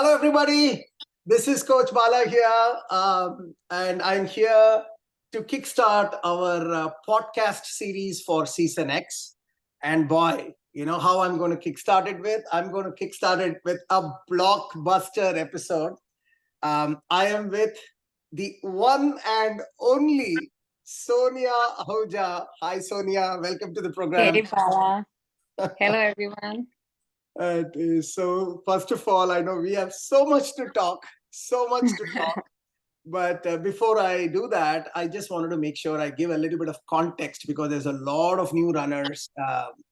Hello, everybody. This is Coach Bala here, and I'm here to kickstart our podcast series for Season X. And boy, you know how I'm going to kickstart it with? I'm going to kickstart it with a blockbuster episode. I am with the one and only Sonia Ahuja. Hi, Sonia. Welcome to the program. Hey, Bala. Hello, everyone. So, first of all, I know we have so much to talk, so much to talk. But before I do that, I just wanted to make sure I give a little bit of context because there's a lot of new runners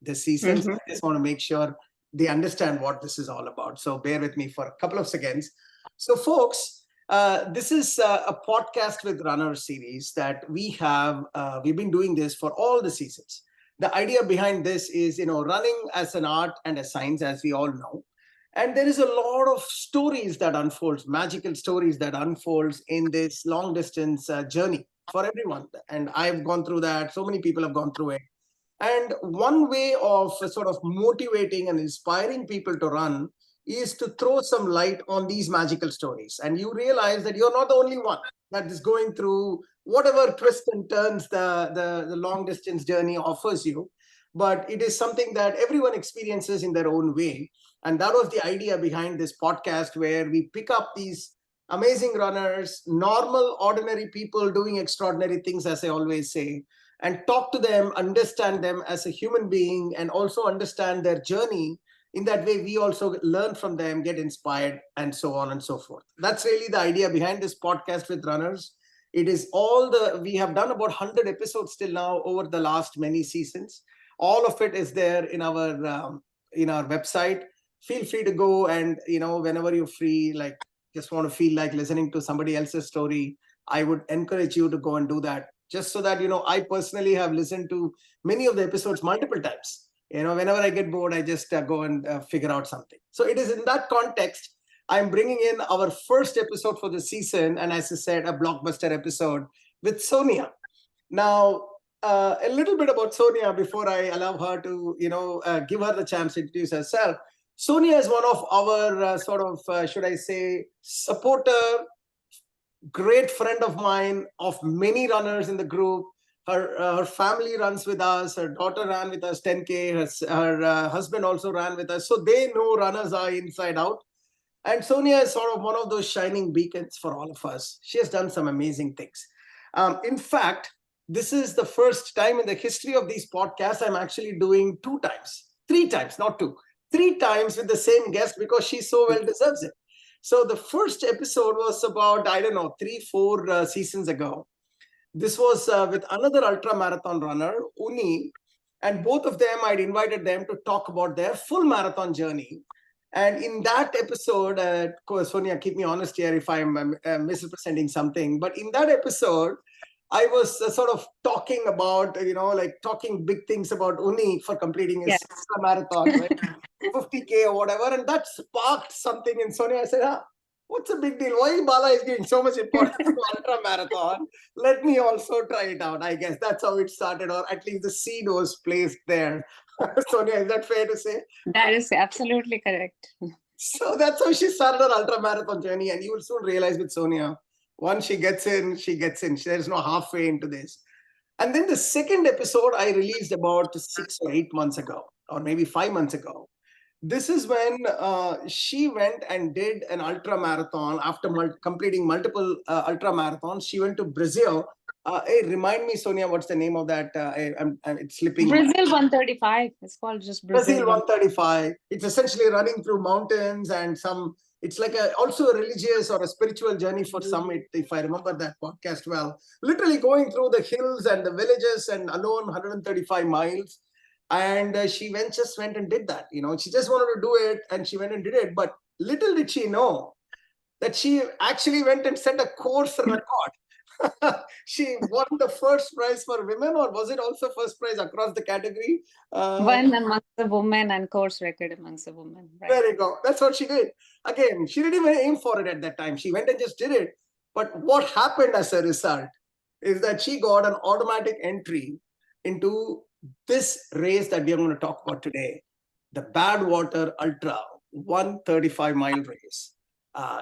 this season. So Mhm. I just want to make sure they understand what this is all about. So bear with me for a couple of seconds. So, folks, this is a podcast with runners series that we have. We've been doing this for all the seasons. The idea behind this is, running as an art and a science, as we all know. And there is a lot of stories that unfolds, magical stories that unfolds in this long distance journey for everyone. And I've gone through that. So many people have gone through it. And one way of sort of motivating and inspiring people to run is to throw some light on these magical stories. And you realize that you're not the only one that is going through whatever twists and turns the long distance journey offers you. But it is something that everyone experiences in their own way. And that was the idea behind this podcast, where we pick up these amazing runners, normal, ordinary people doing extraordinary things, as I always say, and talk to them, understand them as a human being, and also understand their journey. In that way, we also learn from them, get inspired, and so on and so forth. That's really the idea behind this podcast with runners. It is we have done about 100 episodes till now over the last many seasons. All of it is there in our website. Feel free to go, and whenever you're free, like just want to feel like listening to somebody else's story, I would encourage you to go and do that, just so that I personally have listened to many of the episodes multiple times. Whenever I get bored, I just go and figure out something. So it is in that context I'm bringing in our first episode for the season, and as I said, a blockbuster episode with Sonia. Now, a little bit about Sonia before I allow her to, give her the chance to introduce herself. Sonia is one of our should I say, supporter, great friend of mine, of many runners in the group. Her family runs with us. Her daughter ran with us 10K. Her husband also ran with us. So they know runners are inside out. And Sonia is sort of one of those shining beacons for all of us. She has done some amazing things. In fact, this is the first time in the history of these podcasts I'm actually doing three times, not two, three times with the same guest, because she so well deserves it. So the first episode was about, I don't know, 3, 4 seasons ago. This was with another ultra marathon runner, Uni, and both of them, I'd invited them to talk about their full marathon journey. And in that episode, Sonia, keep me honest here if I'm misrepresenting something, but in that episode, I was sort of talking about, like talking big things about Uni for completing his Yeah. marathon, right? 50K or whatever. And that sparked something in Sonia. I said, what's the big deal? Why Bala is giving so much importance to ultra marathon? Let me also try it out. I guess that's how it started, or at least the seed was placed there. Sonia, is that fair to say? That is absolutely correct. So that's how she started her ultra marathon journey. And you will soon realize with Sonia, once she gets in, she gets in. There's no halfway into this. And then the second episode I released about 6 or 8 months ago, or maybe 5 months ago. This is when she went and did an ultra marathon after completing multiple ultra marathons. She went to Brazil. Hey, remind me, Sonia, what's the name of that? It's slipping. Brazil 135. It's called just Brazil Brazil 1. 135. It's essentially running through mountains and some. It's like also a religious or a spiritual journey for some, if I remember that podcast well. Literally going through the hills and the villages and alone 135 miles. And just went and did that. She just wanted to do it, and she went and did it. But little did she know that she actually went and set a course record. She won the first prize for women, or was it also first prize across the category? One amongst the women and course record amongst the women. Right. There you go. That's what she did. Again, she didn't even aim for it at that time. She went and just did it. But what happened as a result is that she got an automatic entry into this race that we are going to talk about today, the Badwater Ultra 135-mile race.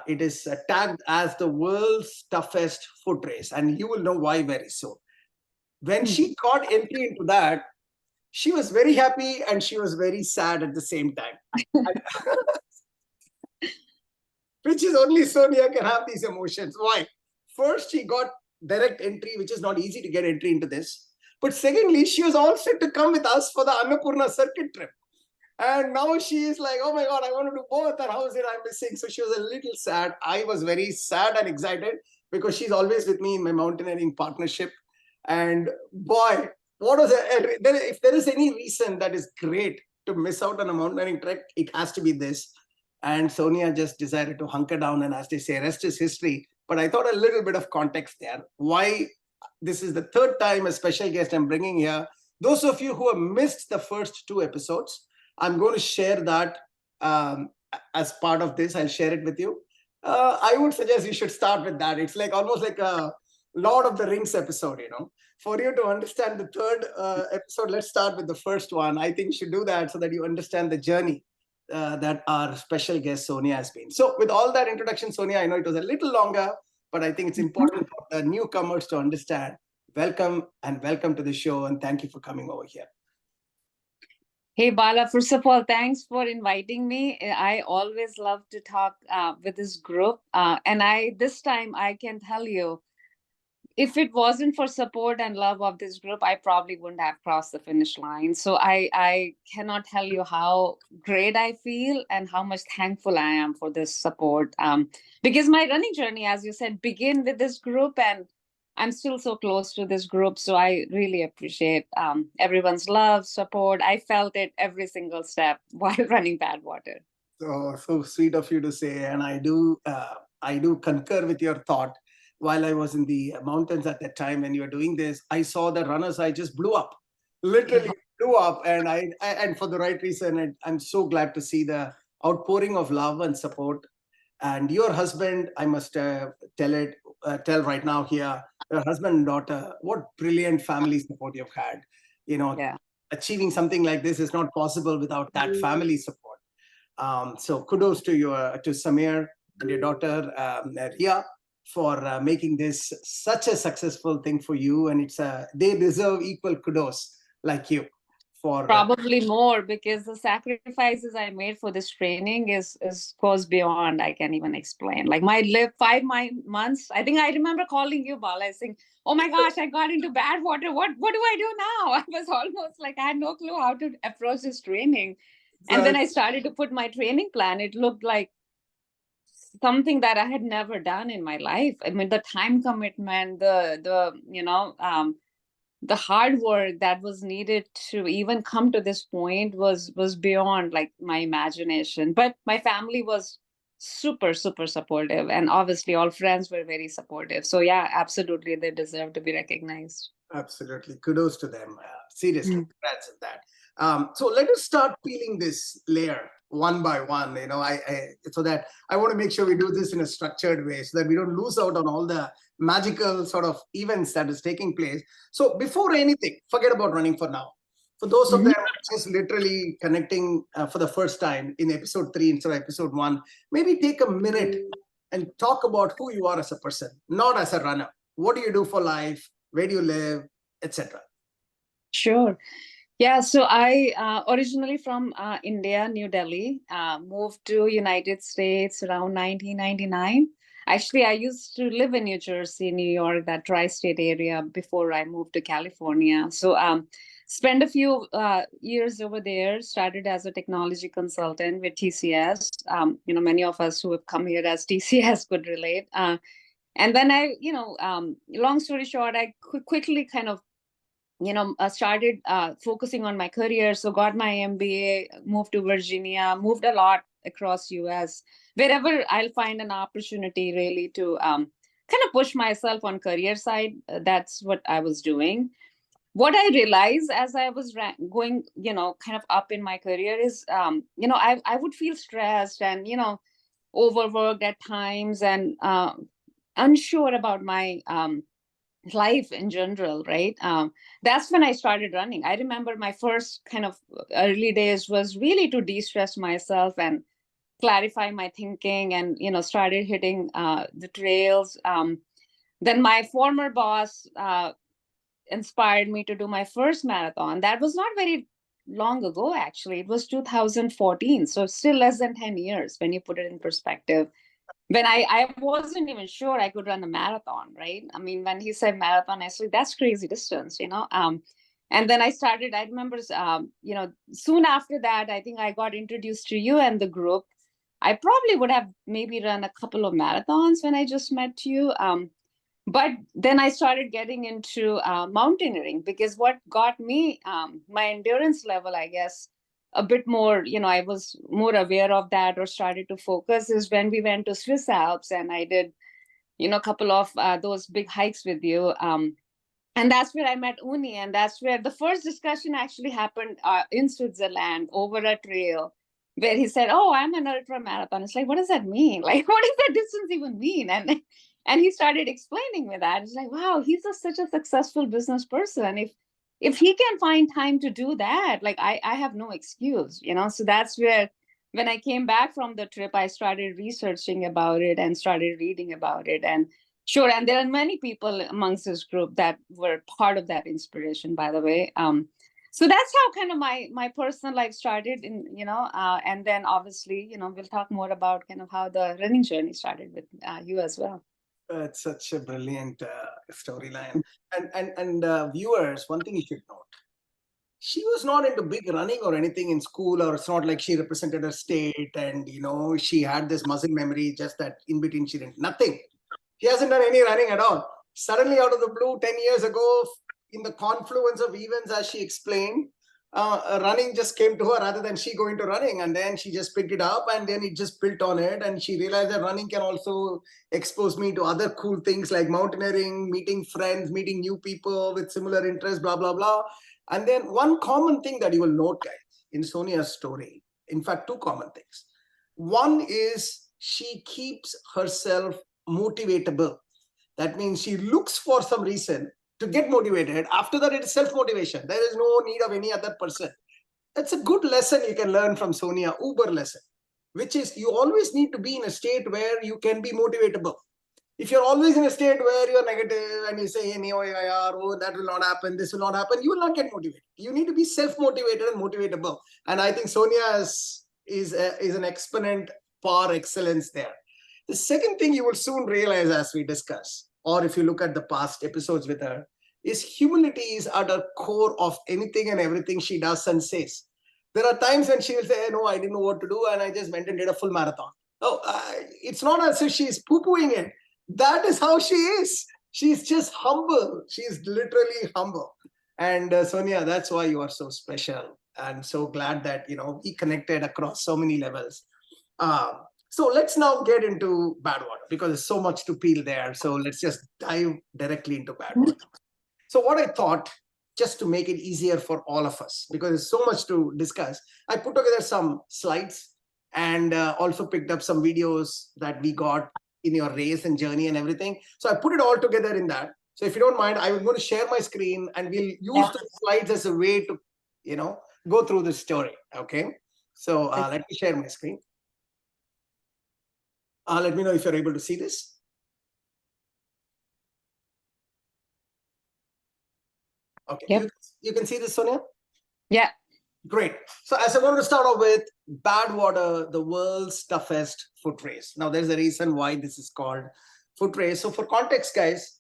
It is tagged as the world's toughest foot race, and you will know why very soon. When she got entry into that, she was very happy and she was very sad at the same time. Which is only Sonia can have these emotions. Why? First, she got direct entry, which is not easy to get entry into this. But secondly, she was all set to come with us for the Annapurna circuit trip. And now she is like, oh my God, I want to do both. And how is it I'm missing? So she was a little sad. I was very sad and excited because she's always with me in my mountaineering partnership. And boy, what was it? If there is any reason that is great to miss out on a mountaineering trek, it has to be this. And Sonia just decided to hunker down, and as they say, rest is history. But I thought a little bit of context there. Why this is the third time a special guest I'm bringing here. Those of you who have missed the first 2 episodes, I'm going to share that as part of this. I'll share it with you. I would suggest you should start with that. It's like almost like a Lord of the Rings episode, For you to understand the third episode, let's start with the first one. I think you should do that so that you understand the journey that our special guest Sonia has been. So with all that introduction, Sonia, I know it was a little longer, but I think it's important for the newcomers to understand. Welcome to the show, and thank you for coming over here. Hey, Bala, first of all, thanks for inviting me. I always love to talk with this group. And this time I can tell you, if it wasn't for support and love of this group, I probably wouldn't have crossed the finish line. So I cannot tell you how great I feel and how much thankful I am for this support. Because my running journey, as you said, began with this group, and I'm still so close to this group. So I really appreciate everyone's love, support. I felt it every single step while running Badwater. So sweet of you to say, and I do concur with your thought. While I was in the mountains at that time when you were doing this, I saw the runners. I just blew up, literally blew up, and for the right reason. And I'm so glad to see the outpouring of love and support. And your husband, I must tell right now here, your husband and daughter, what brilliant family support you've had. Achieving something like this is not possible without that family support. So kudos to Samir and your daughter, Ria, for making this such a successful thing for you. And they deserve equal kudos like you. Probably more, because the sacrifices I made for this training goes beyond I can even explain. Like my 5 months, I think I remember calling you, Bala, saying, oh my gosh, I got into Badwater. What do I do now? I was almost like, I had no clue how to approach this training. And then I started to put my training plan. It looked like something that I had never done in my life. I mean, the time commitment, the hard work that was needed to even come to this point was beyond like my imagination. But my family was super, super supportive, and obviously all friends were very supportive. So yeah, absolutely, they deserve to be recognized. Absolutely, kudos to them. Seriously, congrats at that. So let us start peeling this layer one by one. So that I want to make sure we do this in a structured way, so that we don't lose out on all the magical sort of events that is taking place. So before anything, forget about running for now. For those of them just literally connecting for the first time in episode 3 instead of episode 1, maybe take a minute and talk about who you are as a person, not as a runner. What do you do for life? Where do you live, etc.? Sure. Yeah, so I originally from India, New Delhi, moved to United States around 1999. Actually, I used to live in New Jersey, New York, that tri-state area before I moved to California. So spent a few years over there, started as a technology consultant with TCS. Many of us who have come here as TCS could relate. And then long story short, I quickly kind of started focusing on my career. So got my MBA, moved to Virginia, moved a lot across US, wherever I'll find an opportunity really to kind of push myself on career side. That's what I was doing. What I realized as I was going, kind of up in my career is, I would feel stressed and, overworked at times and unsure about my life in general, right? That's when I started running. I remember my first kind of early days was really to de-stress myself and clarify my thinking and, started hitting the trails. Then my former boss inspired me to do my first marathon. That was not very long ago, actually. It was 2014. So still less than 10 years when you put it in perspective. When I wasn't even sure I could run a marathon, right? I mean, when he said marathon, I said, that's crazy distance. And then I started, I remember, soon after that, I think I got introduced to you and the group. I probably would have maybe run a couple of marathons when I just met you. But then I started getting into mountaineering, because what got me my endurance level, I guess, a bit more, I was more aware of that, or started to focus, is when we went to Swiss Alps and I did, a couple of those big hikes with you. And that's where I met Uni, and that's where the first discussion actually happened in Switzerland over a trail, where he said, "Oh, I'm an ultra marathon." It's like, what does that mean? Like, what does that distance even mean? And he started explaining me that. It's like, wow, he's such a successful business person. If he can find time to do that, like I have no excuse. So that's where, when I came back from the trip, I started researching about it and started reading about it. And sure, and there are many people amongst this group that were part of that inspiration, by the way. So that's how kind of my personal life started, and then obviously, we'll talk more about kind of how the running journey started with you as well. It's such a brilliant storyline. And viewers, one thing you should note: she was not into big running or anything in school, or it's not like she represented her state and she had this muscle memory. Just that in between, she didn't nothing. She hasn't done any running at all. Suddenly, out of the blue, 10 years ago, in the confluence of events, as she explained, running just came to her rather than she going to running. And then she just picked it up, and then it just built on it. And she realized that running can also expose me to other cool things like mountaineering, meeting friends, meeting new people with similar interests, blah, blah, blah. And then one common thing that you will note, guys, in Sonia's story, in fact, two common things. One is she keeps herself motivatable. That means she looks for some reason to get motivated. After that, it is self-motivation. There is no need of any other person. That's a good lesson you can learn from Sonia, Uber lesson, which is you always need to be in a state where you can be motivatable. If you're always in a state where you're negative and you say, hey, oh, that will not happen, this will not happen, you will not get motivated. You need to be self-motivated and motivatable. And I think Sonia is an exponent par excellence there. The second thing you will soon realize as we discuss, or if you look at the past episodes with her, is humility is at the core of anything and everything she does and says. There are times when she will say, no, I didn't know what to do, and I just went and did a full marathon. Oh, it's not as if she's poo-pooing it. That is how she is. She's just humble. She's literally humble. And Sonia, that's why you are so special. And so glad that, we connected across so many levels. So let's now get into Badwater, because there's so much to peel there. So let's just dive directly into Badwater. So what I thought, just to make it easier for all of us, because there's so much to discuss, I put together some slides and also picked up some videos that we got in your race and journey and everything. So I put it all together in that. So if you don't mind, I'm going to share my screen and we'll use the slides as a way to, go through the story. Okay. So let me share my screen. Let me know if you're able to see this. Okay. Yep. You can see this, Sonia? Yeah. Great. So as I wanted to start off with Badwater, the world's toughest foot race. Now, there's a reason why this is called foot race. So for context, guys,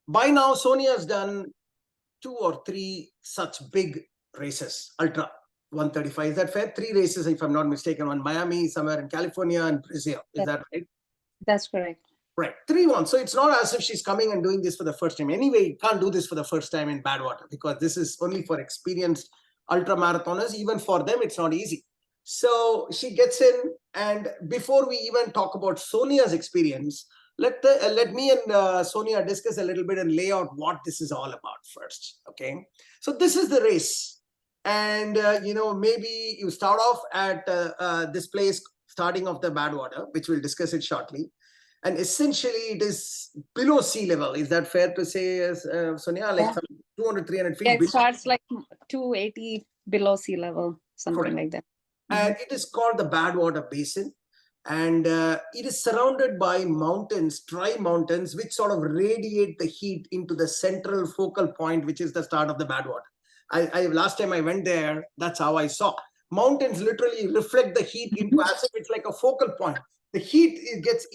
by now, Sonia has done 2 or 3 such big races, Ultra 135. Is that fair? 3 races, if I'm not mistaken, one Miami, somewhere in California, and Brazil. Is that right? That's correct. Right. 3-1. So it's not as if she's coming and doing this for the first time. Anyway, you can't do this for the first time in Badwater, because this is only for experienced ultra marathoners. Even for them, it's not easy. So she gets in, and before we even talk about Sonia's experience, let me and Sonia discuss a little bit and lay out what this is all about first. Okay. So this is the race. And, maybe you start off at this place, starting off the Badwater, which we'll discuss it shortly. And essentially, it is below sea level. Is that fair to say, Sonia? Like 200, 300 feet. Yeah, it starts like 280 below sea level, something like that. And it is called the Badwater Basin. And it is surrounded by mountains, dry mountains, which sort of radiate the heat into the central focal point, which is the start of the Badwater. Last time I went there, that's how I saw. Mountains literally reflect the heat into, as if it's like a focal point. The heat, it gets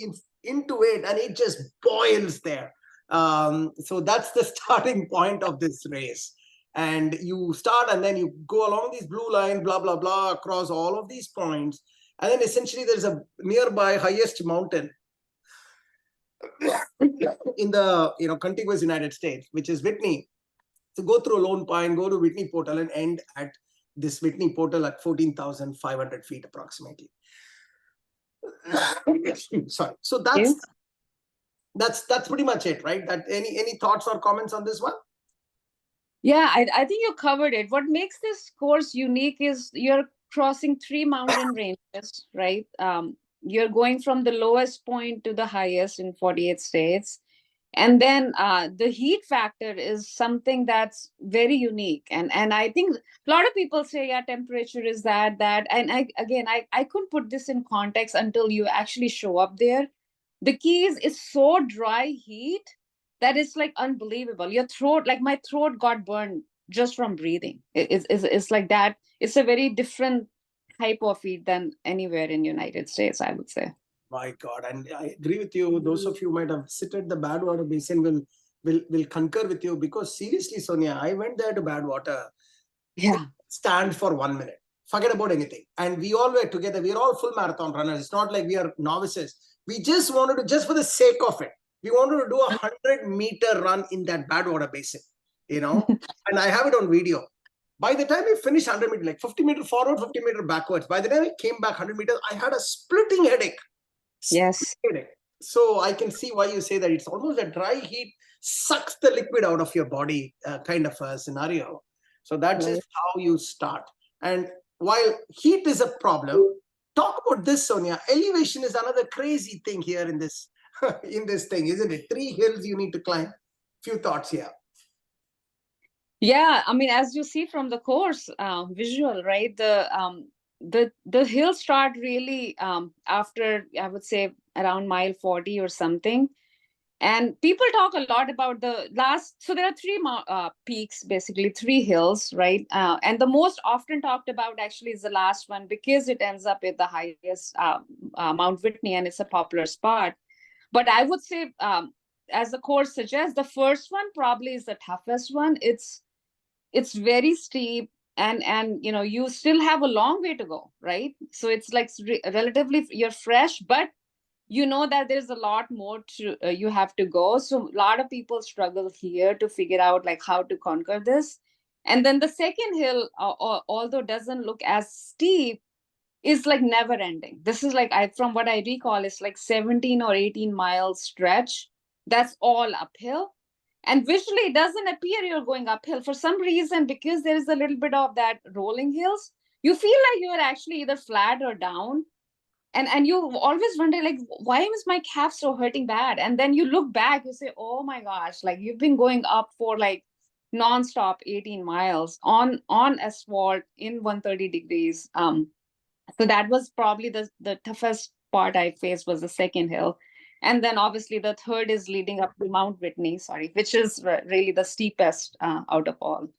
into it and it just boils there. So that's the starting point of this race. And you start and then you go along these blue lines, blah, blah, blah, across all of these points. And then essentially there's a nearby highest mountain in the contiguous United States, which is Whitney. So go through Lone Pine, go to Whitney Portal and end at this Whitney Portal at 14,500 feet approximately. Sorry. So that's pretty much it, right? That any thoughts or comments on this one? Yeah, I think you covered it. What makes this course unique is you're crossing 3 mountain ranges, right? You're going from the lowest point to the highest in 48 states. And then the heat factor is something that's very unique. And I think a lot of people say, yeah, temperature is that. And I couldn't put this in context until you actually show up there. The key is it's so dry heat that it's like unbelievable. Your throat, like my throat got burned just from breathing. It's like that. It's a very different type of heat than anywhere in United States, I would say. My God, and I agree with you. Those of you might have visited the Badwater Basin will concur with you, because seriously, Sonia, I went there to Badwater. Yeah. Stand for 1 minute. Forget about anything. And we all were together. We are all full marathon runners. It's not like we are novices. We just wanted to, just for the sake of it, we wanted to do a 100-meter run in that Badwater Basin, and I have it on video. By the time we finished 100 meters, like 50 meters forward, 50 meters backwards, by the time I came back 100 meters, I had a splitting headache. Yes. So I can see why you say that. It's almost a dry heat sucks the liquid out of your body kind of a scenario. So that's just how you start. And while heat is a problem, talk about this, Sonia. Elevation is another crazy thing here in this in this thing, isn't it? 3 hills you need to climb. Few thoughts here. Yeah, I mean, as you see from the course visual, right? The hills start really after, I would say, around mile 40 or something. And people talk a lot about the last. So there are 3 peaks, basically 3 hills, right? And the most often talked about actually is the last one, because it ends up at the highest Mount Whitney, and it's a popular spot. But I would say, as the course suggests, the first one probably is the toughest one. It's very steep, and you still have a long way to go, right? So it's like relatively you're fresh, but you know that there's a lot more to you have to go. So a lot of people struggle here to figure out like how to conquer this. And then the second hill, although doesn't look as steep, is like never ending. This is like, from what I recall, it's like 17 or 18 miles stretch that's all uphill. And visually it doesn't appear you're going uphill for some reason, because there is a little bit of that rolling hills. You feel like you're actually either flat or down. And you always wonder, like, why is my calf so hurting bad? And then you look back, you say, oh my gosh, like you've been going up for like nonstop 18 miles on asphalt in 130 degrees. So that was probably the toughest part I faced, was the second hill. And then obviously the third is leading up to Mount Whitney, which is really the steepest out of all.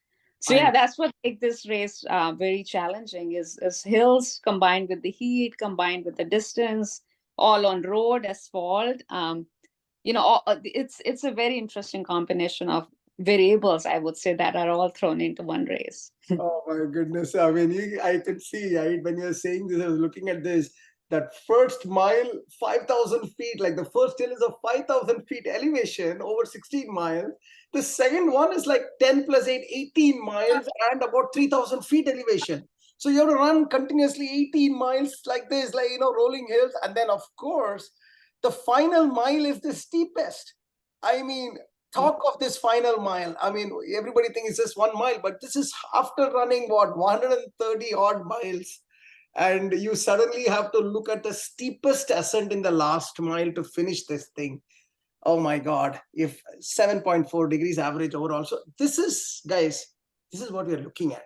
So yeah, that's what makes this race very challenging, is hills combined with the heat, combined with the distance, all on road, asphalt. It's a very interesting combination of variables, I would say, that are all thrown into one race. Oh my goodness. I mean, I could see, right, when you're saying this, I was looking at this, that first mile, 5,000 feet, like the first hill is a 5,000 feet elevation over 16 miles. The second one is like 10 plus 8, 18 miles and about 3,000 feet elevation. So you have to run continuously 18 miles like this, like, rolling hills. And then, of course, the final mile is the steepest. I mean, talk of this final mile. I mean, everybody thinks it's just 1 mile, but this is after running, 130 odd miles. And you suddenly have to look at the steepest ascent in the last mile to finish this thing. Oh my God, if 7.4 degrees average overall. So this is, guys, this is what we are looking at.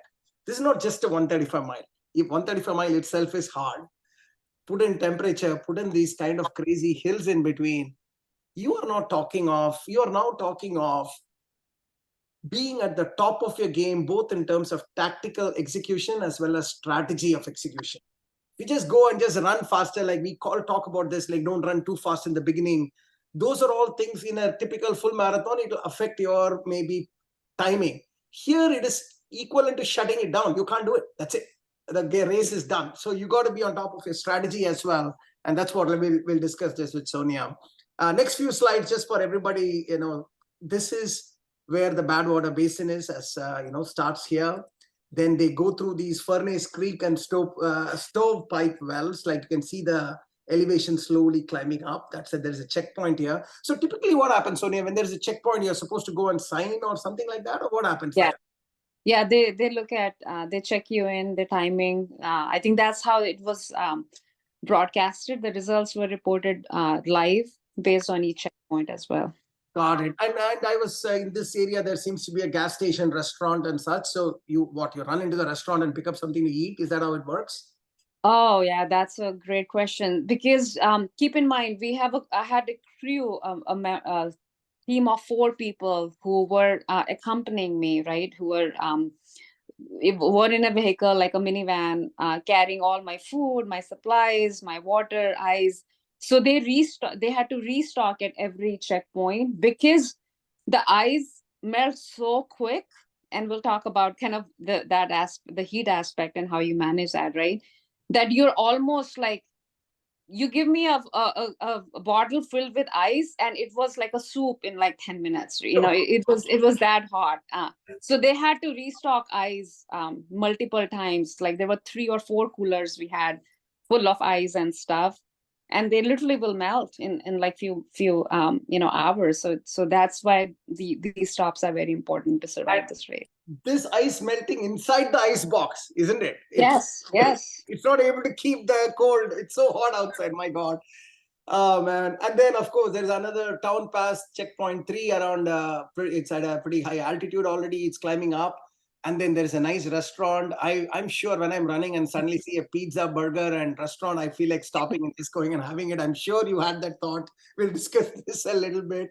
This is not just a 135 mile. If 135 mile itself is hard, put in temperature, put in these kind of crazy hills in between, you are now talking of being at the top of your game, both in terms of tactical execution as well as strategy of execution. We just go and just run faster, like we talk about this, like don't run too fast in the beginning. Those are all things in a typical full marathon. It will affect your maybe timing. Here it is equivalent to shutting it down. You can't do it. That's it. The race is done. So you got to be on top of your strategy as well. And that's what we'll discuss this with Sonia. Next few slides, just for everybody, this is where the Badwater Basin is, as starts here. Then they go through these Furnace Creek and stovepipe wells. Like you can see the elevation slowly climbing up. There's a checkpoint here. So typically what happens, Sonia, when there's a checkpoint, you're supposed to go and sign or something like that, or what happens there? Yeah, they look at, they check you in, the timing. I think that's how it was broadcasted. The results were reported live based on each checkpoint as well. Got it. And I was in this area, there seems to be a gas station, restaurant and such. So you run into the restaurant and pick up something to eat? Is that how it works? Oh, yeah, that's a great question. Because keep in mind, I had a crew, a team of 4 people who were accompanying me, right? Who were in a vehicle, like a minivan, carrying all my food, my supplies, my water, ice. So they had to restock at every checkpoint because the ice melts so quick. And we'll talk about kind of the heat aspect and how you manage that, right? That you're almost like, you give me a bottle filled with ice and it was like a soup in like 10 minutes. It was that hot. So they had to restock ice multiple times. Like there were 3 or 4 coolers we had full of ice and stuff, and they literally will melt in like few hours. So that's why these stops are very important to survive this race. This ice melting inside the ice box, isn't it? Yes. It's not able to keep the cold. It's so hot outside. My God. Oh man. And then of course there's another town pass, checkpoint 3 around, it's at a pretty high altitude already. It's climbing up. And then there's a nice restaurant. I'm sure when I'm running and suddenly see a pizza, burger and restaurant, I feel like stopping and just going and having it. I'm sure you had that thought. We'll discuss this a little bit.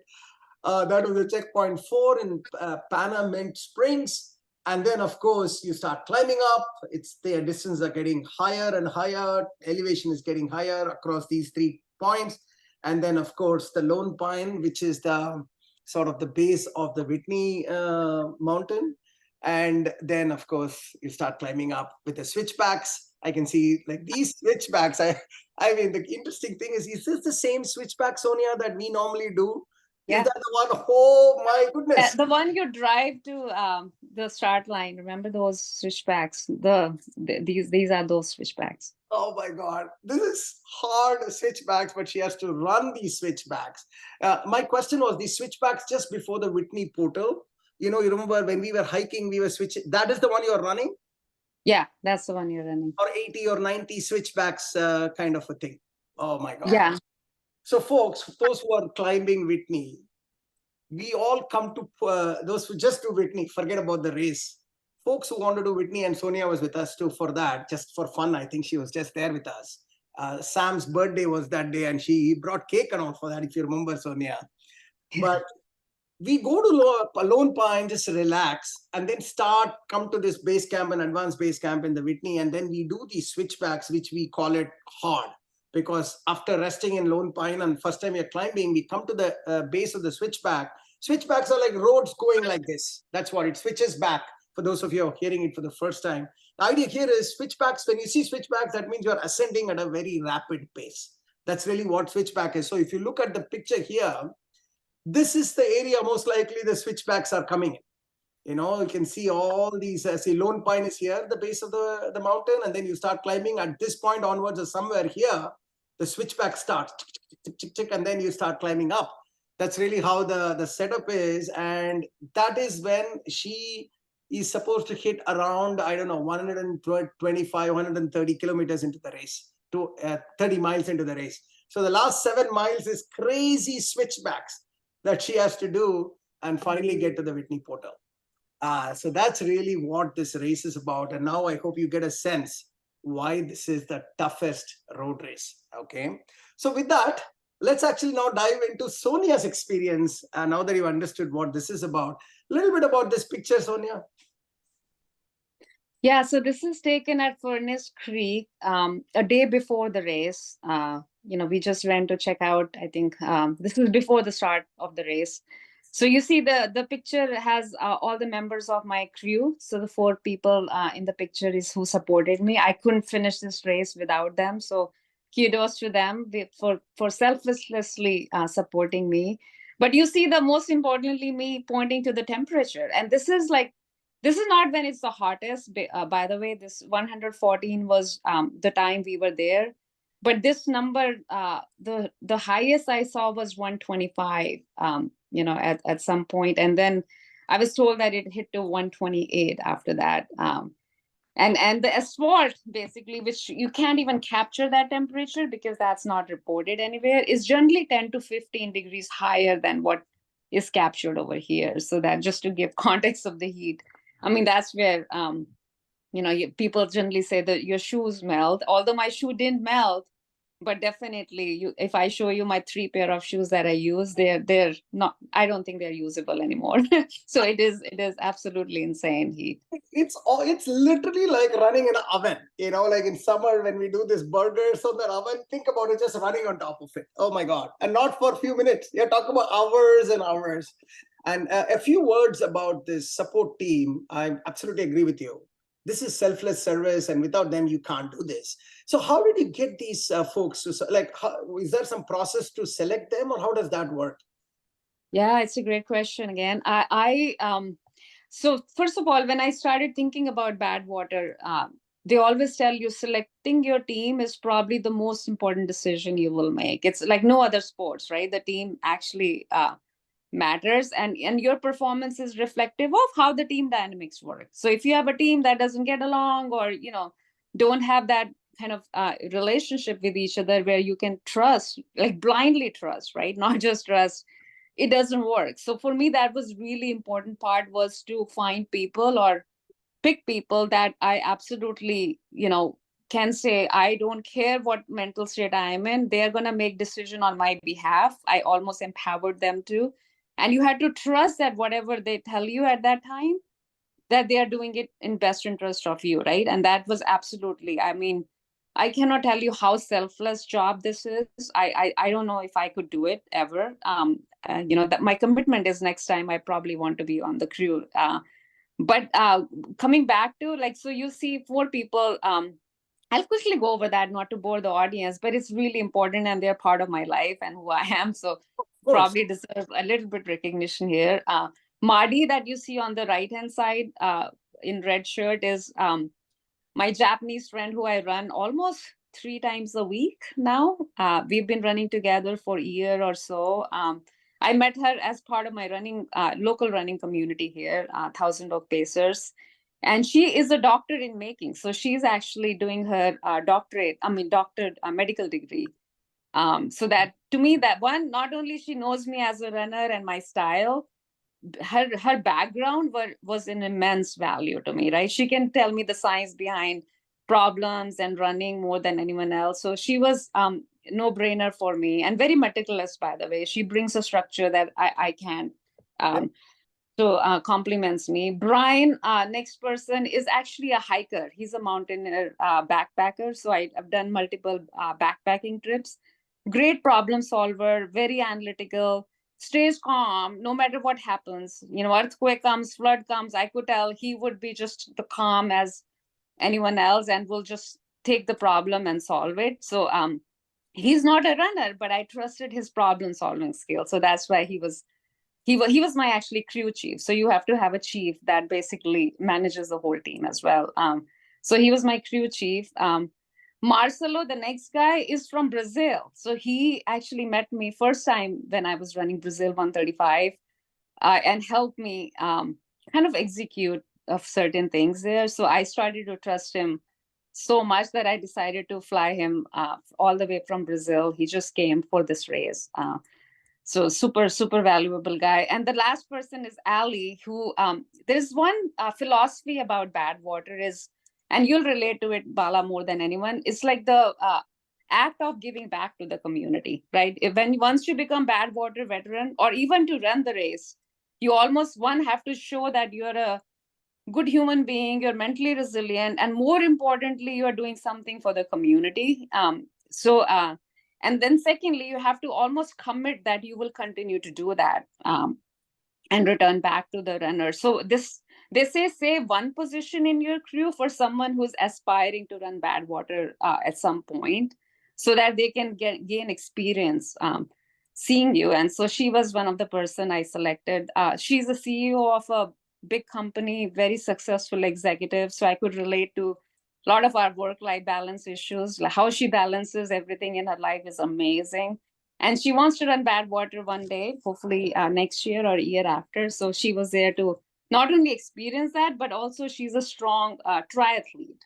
That was the checkpoint 4 in Panamint Springs. And then, of course, you start climbing up. The distances are getting higher and higher. Elevation is getting higher across these 3 points. And then, of course, the Lone Pine, which is the sort of the base of the Whitney mountain. And then, of course, you start climbing up with the switchbacks. I can see like these switchbacks. I mean, the interesting thing is this the same switchback, Sonia, that we normally do? Yeah. Is that the one? Oh my goodness. The one you drive to the start line. Remember those switchbacks? These are those switchbacks. Oh my God. This is hard switchbacks, but she has to run these switchbacks. My question was these switchbacks just before the Whitney portal. You remember when we were hiking, we were switching. That is the one you're running? Yeah, that's the one you're running. Or 80 or 90 switchbacks kind of a thing. Oh my God. Yeah. So folks, those who are climbing Whitney, we all come to, those who just do Whitney, forget about the race. Folks who want to do Whitney, and Sonia was with us too for that, just for fun. I think she was just there with us. Sam's birthday was that day and she brought cake and all for that, if you remember, Sonia. But we go to Lone Pine, just relax, and then come to this base camp, an advanced base camp in the Whitney, and then we do these switchbacks, which we call it hard. Because after resting in Lone Pine and first time you're climbing, we come to the base of the switchback. Switchbacks are like roads going like this. That's what it switches back. For those of you who are hearing it for the first time, the idea here is switchbacks. When you see switchbacks, that means you're ascending at a very rapid pace. That's really what switchback is. So if you look at the picture here, this is the area most likely the switchbacks are coming in. You can see all these, see Lone Pine is here, the base of the mountain, and then you start climbing. At this point onwards or somewhere here, the switchback starts, and then you start climbing up. That's really how the setup is. And that is when she is supposed to hit around, I don't know, 125, 130 kilometers into the race, to 30 miles into the race. So the last 7 miles is crazy switchbacks that she has to do and finally get to the Whitney portal. So that's really what this race is about. And now I hope you get a sense why this is the toughest road race. Okay. So with that, let's actually now dive into Sonia's experience. Now that you've understood what this is about, a little bit about this picture, Sonia. Yeah, so this is taken at Furnace Creek a day before the race. We just went to check out. I think this is before the start of the race. So you see the picture has all the members of my crew. So the 4 people in the picture is who supported me. I couldn't finish this race without them. So kudos to them for selflessly supporting me. But you see the most importantly me pointing to the temperature, and this is not when it's the hottest. By the way, this 114 was the time we were there. But this number, the highest I saw was 125, at some point. And then I was told that it hit to 128 after that. And the asphalt, basically, which you can't even capture that temperature because that's not reported anywhere, is generally 10 to 15 degrees higher than what is captured over here. So that just to give context of the heat. I mean, that's where people generally say that your shoes melt. Although my shoe didn't melt, but definitely, if I show you my 3 pair of shoes that I use, they're not. I don't think they're usable anymore. So it is absolutely insane heat. It's literally like running in an oven, like in summer when we do this burgers on the oven. Think about it, just running on top of it. Oh my God. And not for a few minutes. You're talking about hours and hours. And a few words about this support team. I absolutely agree with you. This is selfless service, and without them, you can't do this. So, how did you get these folks to is there some process to select them, or how does that work? Yeah, it's a great question again. So first of all, when I started thinking about Badwater, they always tell you selecting your team is probably the most important decision you will make. It's like no other sports, right? The team actually matters, and your performance is reflective of how the team dynamics work. So if you have a team that doesn't get along, or don't have that kind of relationship with each other where you can trust, like blindly trust, right? Not just trust, it doesn't work. So for me, that was really important part, was to find people or pick people that I absolutely can say, I don't care what mental state I am in, they're going to make decision on my behalf. I almost empowered them to. And you had to trust that whatever they tell you at that time, that they are doing it in best interest of you, right? And that was absolutely, I mean, I cannot tell you how selfless job this is. I don't know if I could do it ever. That my commitment is next time I probably want to be on the crew. But coming back to, like, so you see 4 people. I'll quickly go over that, not to bore the audience, but it's really important, and they're part of my life and who I am. So probably deserve a little bit recognition here. Mardi, that you see on the right hand side in red shirt, is my Japanese friend who I run almost 3 times a week now. We've been running together for a year or so. I met her as part of my running local running community here, Thousand Oak Pacers. And she is a doctor in making. So she's actually doing her doctorate medical degree. So that, to me, that one, not only she knows me as a runner and my style, her background was an immense value to me, right? She can tell me the science behind problems and running more than anyone else. So she was no brainer for me, and very meticulous, by the way. She brings a structure that I can't. Um, so compliments me. Brian, next person, is actually a hiker. He's a mountaineer, backpacker. So I've done multiple backpacking trips. Great problem solver, very analytical, stays calm no matter what happens. Earthquake comes, flood comes. I could tell he would be just the calm as anyone else, and will just take the problem and solve it. So he's not a runner, but I trusted his problem solving skill. So that's why he was my actually crew chief. So you have to have a chief that basically manages the whole team as well. So he was my crew chief. Marcelo, the next guy, is from Brazil. So he actually met me first time when I was running Brazil 135, and helped me kind of execute of certain things there. So I started to trust him so much that I decided to fly him all the way from Brazil. He just came for this race. So super, super valuable guy. And the last person is Ali, who there's one philosophy about Badwater is, and you'll relate to it, Bala, more than anyone. It's like the act of giving back to the community, right? When once you become Badwater veteran, or even to run the race, you almost one have to show that you're a good human being, you're mentally resilient, and more importantly, you are doing something for the community. And then secondly, you have to almost commit that you will continue to do that, and return back to the runner. So this, they say, save one position in your crew for someone who's aspiring to run Badwater at some point, so that they can gain experience seeing you. And so she was one of the person I selected. She's a CEO of a big company, very successful executive. So I could relate to a lot of our work-life balance issues. Like how she balances everything in her life is amazing, and she wants to run Badwater one day, hopefully next year or year after. So she was there to not only experience that, but also she's a strong triathlete.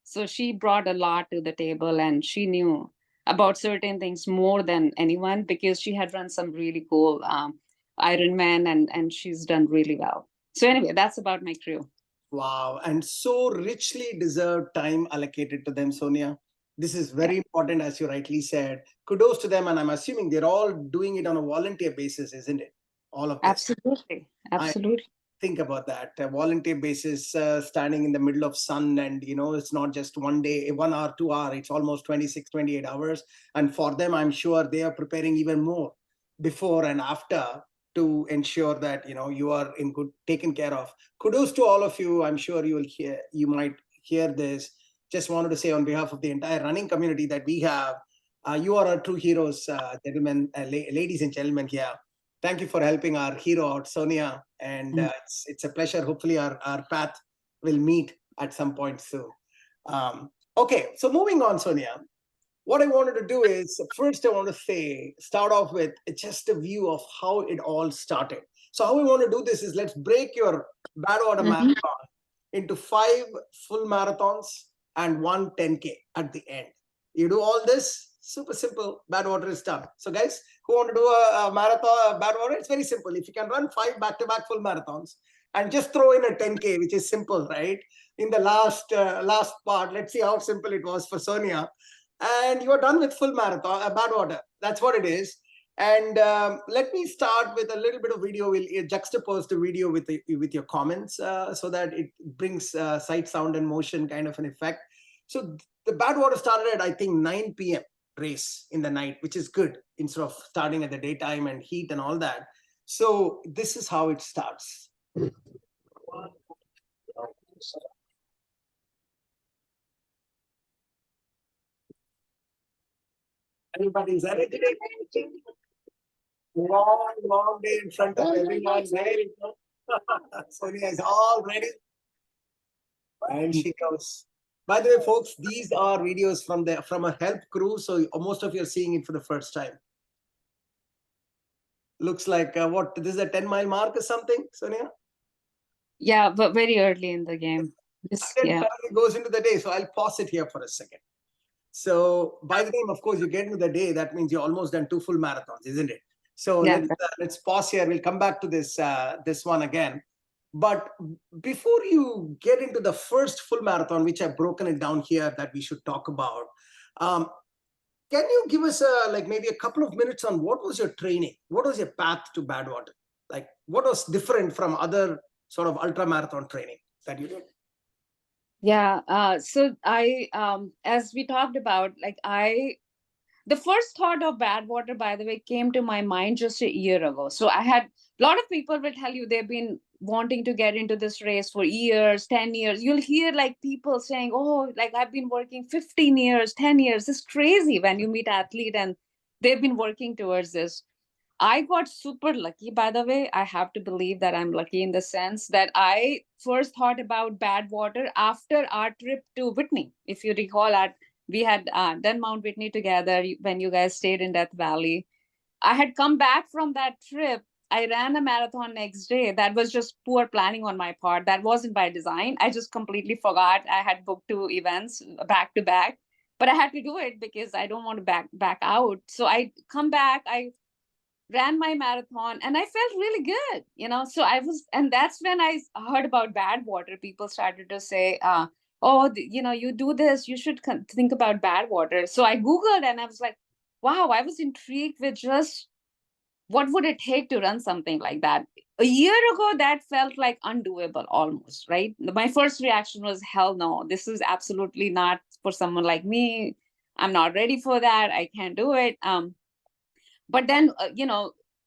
So she brought a lot to the table, and she knew about certain things more than anyone, because she had run some really cool Ironman, and she's done really well. So anyway, that's about my crew. Wow. And so richly deserved time allocated to them, Sonia. This is very important, as you rightly said. Kudos to them. And I'm assuming they're all doing it on a volunteer basis, isn't it? All of this. Absolutely. Absolutely. Think about that, a volunteer basis, standing in the middle of sun, and it's not just one day, 1 hour, 2 hour, it's almost 26, 28 hours. And for them, I'm sure they are preparing even more before and after, to ensure that you are in good taken care of. Kudos to all of you. I'm sure you might hear this. Just wanted to say on behalf of the entire running community that we have, you are our true heroes, gentlemen, ladies and gentlemen here. Thank you for helping our hero out, Sonia. And it's a pleasure. Hopefully our path will meet at some point soon. Okay, so moving on, Sonia. What I wanted to do is, first I want to start off with just a view of how it all started. So how we want to do this is, let's break your Badwater marathon into 5 full marathons and 1 10K at the end. You do all this, super simple, Badwater is done. So guys, who want to do a marathon, Badwater? It's very simple. If you can run 5 back-to-back full marathons and just throw in a 10K, which is simple, right? In the last part, let's see how simple it was for Sonia. And you are done with full marathon, Badwater. That's what it is. And let me start with a little bit of video. We'll juxtapose the video with your comments, so that it brings sight, sound, and motion kind of an effect. So the Badwater started at, I think, 9 p.m. race in the night, which is good, instead of starting at the daytime and heat and all that. So this is how it starts. Everybody's ready today. Long day in front of everyone. Sonia is all ready. And she goes. By the way, folks, these are videos from a help crew. So most of you are seeing it for the first time. Looks like what? This is a 10-mile mark or something, Sonia? Yeah, but very early in the game. It goes into the day. So I'll pause it here for a second. So by the time, of course, you get into the day, that means you're almost done 2 full marathons, isn't it? So let's pause here. We'll come back to this one again. But before you get into the first full marathon, which I've broken it down here that we should talk about, can you give us maybe a couple of minutes on what was your training? What was your path to Badwater? Like, what was different from other sort of ultra marathon training that you did? Yeah. So I, as we talked about, the first thought of Badwater, by the way, came to my mind just a year ago. So I had a lot of people will tell you they've been wanting to get into this race for years, 10 years. You'll hear like people saying, oh, like I've been working 15 years, 10 years. It's crazy when you meet athlete and they've been working towards this. I got super lucky, by the way. I have to believe that I'm lucky in the sense that I first thought about Badwater after our trip to Whitney. If you recall, we had done Mount Whitney together when you guys stayed in Death Valley. I had come back from that trip. I ran a marathon next day. That was just poor planning on my part. That wasn't by design. I just completely forgot. I had booked 2 events back to back, but I had to do it because I don't want to back out. So I come back. I ran my marathon and I felt really good. So I was, and that's when I heard about Badwater. People started to say, oh, you do this, you should think about bad water. So I Googled and I was like, wow, I was intrigued with just what would it take to run something like that. A year ago, that felt like undoable almost, right? My first reaction was, hell no, this is absolutely not for someone like me. I'm not ready for that. I can't do it. But then,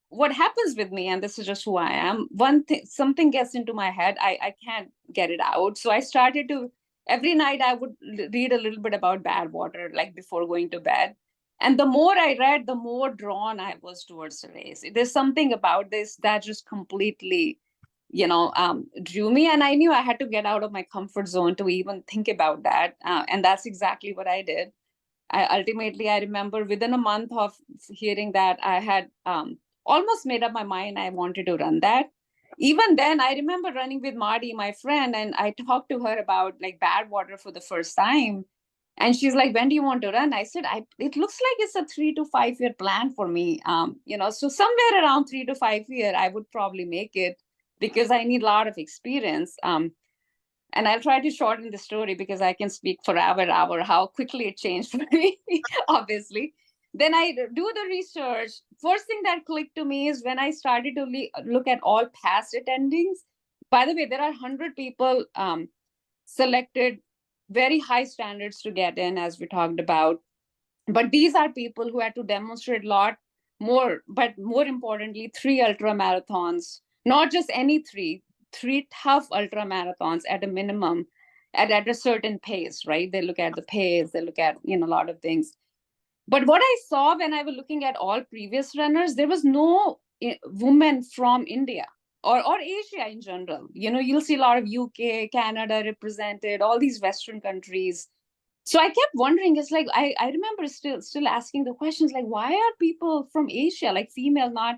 what happens with me, and this is just who I am, one thing, something gets into my head, I can't get it out. So I started to, every night I would read a little bit about bad water, like before going to bed. And the more I read, the more drawn I was towards the race. There's something about this that just completely, drew me. And I knew I had to get out of my comfort zone to even think about that. And that's exactly what I did. I remember within a month of hearing that, I had almost made up my mind I wanted to run that. Even then, I remember running with Marty, my friend, and I talked to her about like bad water for the first time. And she's like, when do you want to run? I said, it looks like it's a 3 to 5 year plan for me. So somewhere around 3 to 5 year, I would probably make it because I need a lot of experience. And I'll try to shorten the story because I can speak forever, hour, how quickly it changed for me, obviously. Then I do the research. First thing that clicked to me is when I started to look at all past attendings. By the way, there are 100 people selected, very high standards to get in, as we talked about. But these are people who had to demonstrate a lot more, but more importantly, 3 ultra marathons, not just any three tough ultra marathons at a minimum, at a certain pace, right? They look at the pace, they look at, a lot of things. But what I saw when I was looking at all previous runners, there was no woman from India or Asia in general. You'll see a lot of UK, Canada represented, all these Western countries. So I kept wondering, it's like I remember still asking the questions like, why are people from Asia, like female, not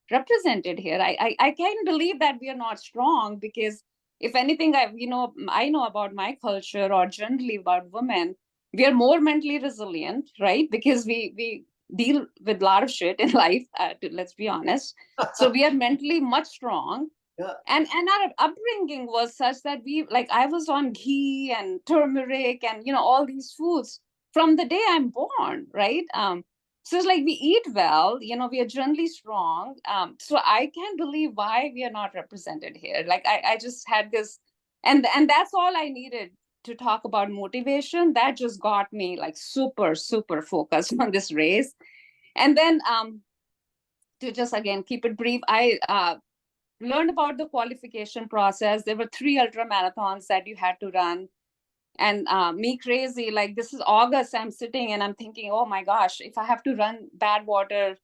represented here? I can't believe that we are not strong, because if anything, I know about my culture, or generally about women, we are more mentally resilient, right? Because we deal with a lot of shit in life, let's be honest. So we are mentally much strong. Yeah. And our upbringing was such that we, like, I was on ghee and turmeric and all these foods from the day I'm born, right? So it's like we eat well, we are generally strong. So I can't believe why we are not represented here. Like I just had this, and that's all I needed to talk about motivation. That just got me like super super focused on this race. And then to just again keep it brief, I learned about the qualification process. There were 3 ultra marathons that you had to run. And me crazy, like, this is August, I'm sitting and I'm thinking, oh my gosh, if I have to run bad water,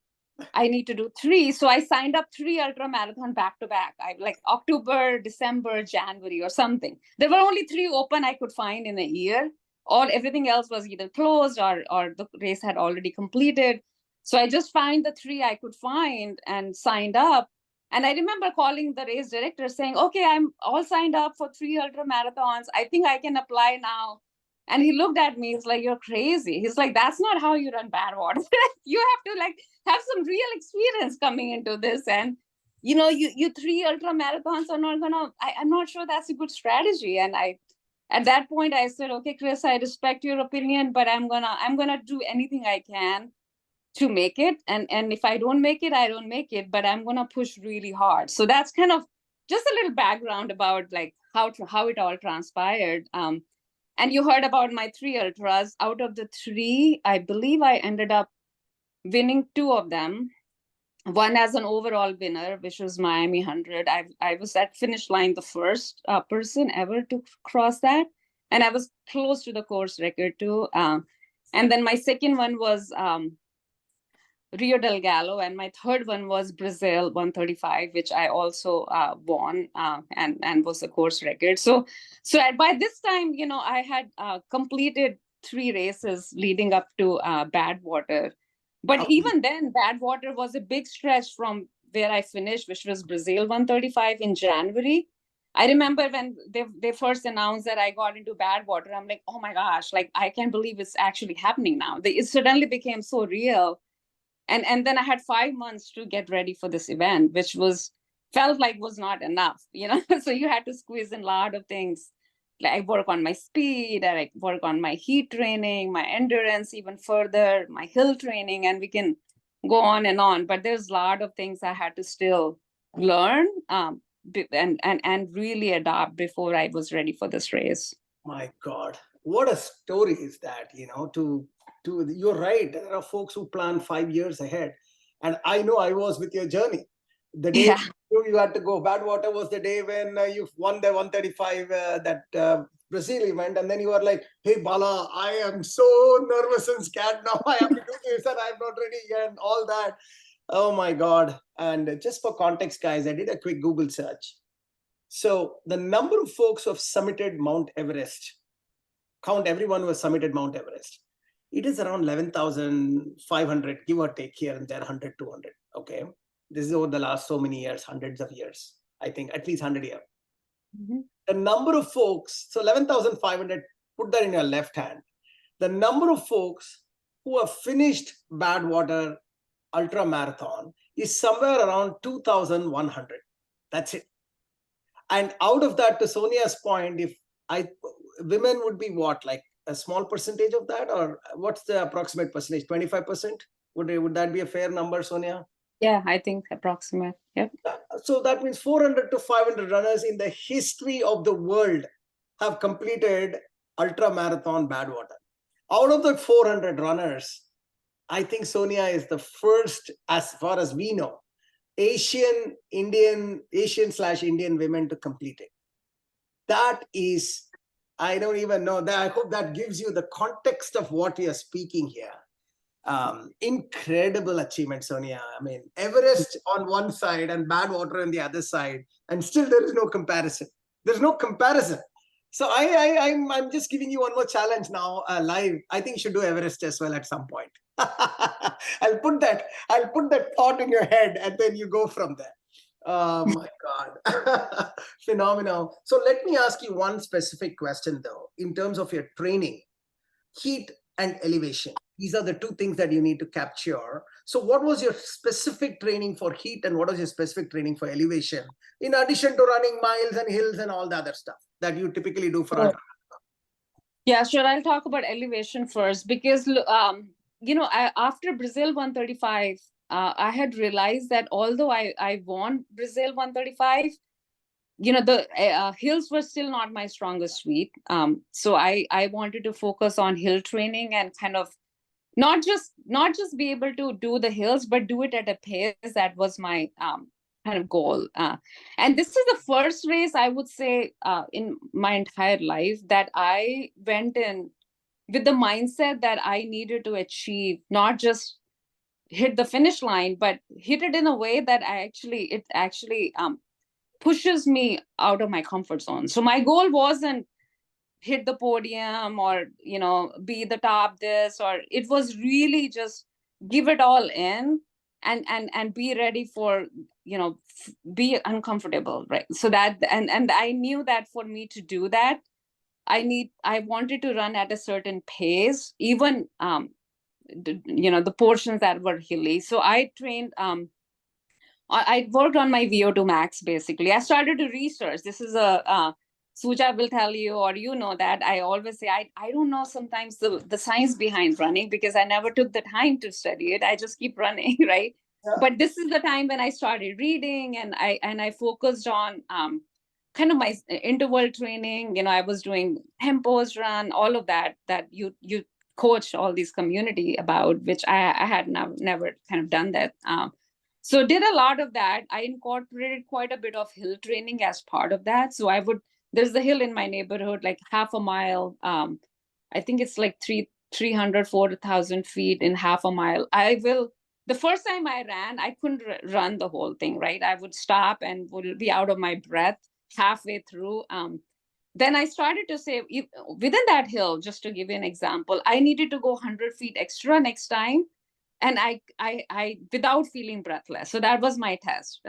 I need to do 3. So I signed up 3 ultra marathon back to back. I like October, December, January or something. There were only 3 open I could find in a year. All everything else was either closed or the race had already completed. So I just found the 3 I could find and signed up. And I remember calling the race director saying, okay, I'm all signed up for 3 ultra marathons. I think I can apply now. And he looked at me, he's like, you're crazy. He's like, that's not how you run bad water. You have to like have some real experience coming into this. And you 3 ultra marathons are not gonna, I'm not sure that's a good strategy. And I at that point I said, okay, Chris, I respect your opinion, but I'm gonna do anything I can to make it. And if I don't make it, I don't make it, but I'm gonna push really hard. So that's kind of just a little background about like how it all transpired. And you heard about my 3 ultras. Out of the 3, I believe I ended up winning 2 of them. One as an overall winner, which was Miami 100. I was at finish line the first person ever to cross that, and I was close to the course record too. And then my second one was Rio del Gallo, and my third one was Brazil 135, which I also won, and was a course record. So by this time, I had completed 3 races leading up to Badwater. But even then, Badwater was a big stretch from where I finished, which was Brazil 135 in January. I remember when they first announced that I got into Badwater, I'm like, oh my gosh, like I can't believe it's actually happening now. It suddenly became so real. And then I had 5 months to get ready for this event, which felt like was not enough. So you had to squeeze in a lot of things. like I work on my speed, and I work on my heat training, my endurance even further, my hill training, and we can go on and on. But there's a lot of things I had to still learn, and really adapt before I was ready for this race. My God, what a story is that, you're right. There are folks who plan 5 years ahead. And I know I was with your journey. The day Yeah. you had to go, Badwater was the day when you won the 135, that Brazil event. And then you were like, hey, Bala, I am so nervous and scared now. I have to do this and I'm not ready yet, and all that. Oh my God. And just for context, guys, I did a quick Google search. So the number of folks who have summited Mount Everest, count everyone who has summited Mount Everest, it is around 11,500, give or take here and there, 100, 200. Okay. This is over the last so many years, hundreds of years, I think at least 100 years. Mm-hmm. The number of folks, so 11,500, put that in your left hand. The number of folks who have finished Badwater Ultra Marathon is somewhere around 2,100. That's it. And out of that, to Sonia's point, if women would be what, like a small percentage of that, or what's the approximate percentage? 25%? Would that be a fair number, Sonia? Yeah, I think approximate. Yep. So that means 400 to 500 runners in the history of the world have completed ultra marathon Badwater. Out of the 400 runners, I think Sonia is the first, as far as we know, Asian slash Indian women to complete it. That is, I don't even know that. I hope that gives you the context of what we are speaking here. Incredible achievement, Sonia. I mean, Everest on one side and Badwater on the other side, and still there is no comparison. There's no comparison. So I'm just giving you one more challenge now, live. I think you should do Everest as well at some point. I'll put that thought in your head, and then you go from there. Oh my God. Phenomenal. So let me ask you one specific question though, in terms of your training, heat and elevation. These are the two things that you need to capture. So what was your specific training for heat and what was your specific training for elevation, in addition to running miles and hills and all the other stuff that you typically do for Sure. ultra? Yeah, sure. I'll talk about elevation first because, after Brazil 135, I had realized that although I won Brazil 135, the hills were still not my strongest suite. So I wanted to focus on hill training and kind of not just be able to do the hills, but do it at a pace that was my kind of goal. And this is the first race I would say in my entire life that I went in with the mindset that I needed to achieve, not just hit the finish line, but hit it in a way that it actually pushes me out of my comfort zone. So my goal wasn't hit the podium or be the top this, or it was really just give it all in and be ready for be uncomfortable, right? So that and I knew that for me to do that, I wanted to run at a certain pace, even the portions that were hilly. So I trained I worked on my VO2 max. Basically, I started to research. This is a Suja will tell you, or that I always say I don't know sometimes the science behind running because I never took the time to study it. I just keep running, right? Yeah. But this is the time when I started reading, and I focused on kind of my interval training. I was doing tempos run, all of that you coach all these community about, which I had never kind of done that. So did a lot of that. I incorporated quite a bit of hill training as part of that. So there's the hill in my neighborhood, like half a mile. I think it's like 300, 4,000 feet in half a mile. The first time I ran, I couldn't run the whole thing, right? I would stop and would be out of my breath halfway through. Then I started to say, within that hill, just to give you an example, I needed to go 100 feet extra next time, and I without feeling breathless. So that was my test.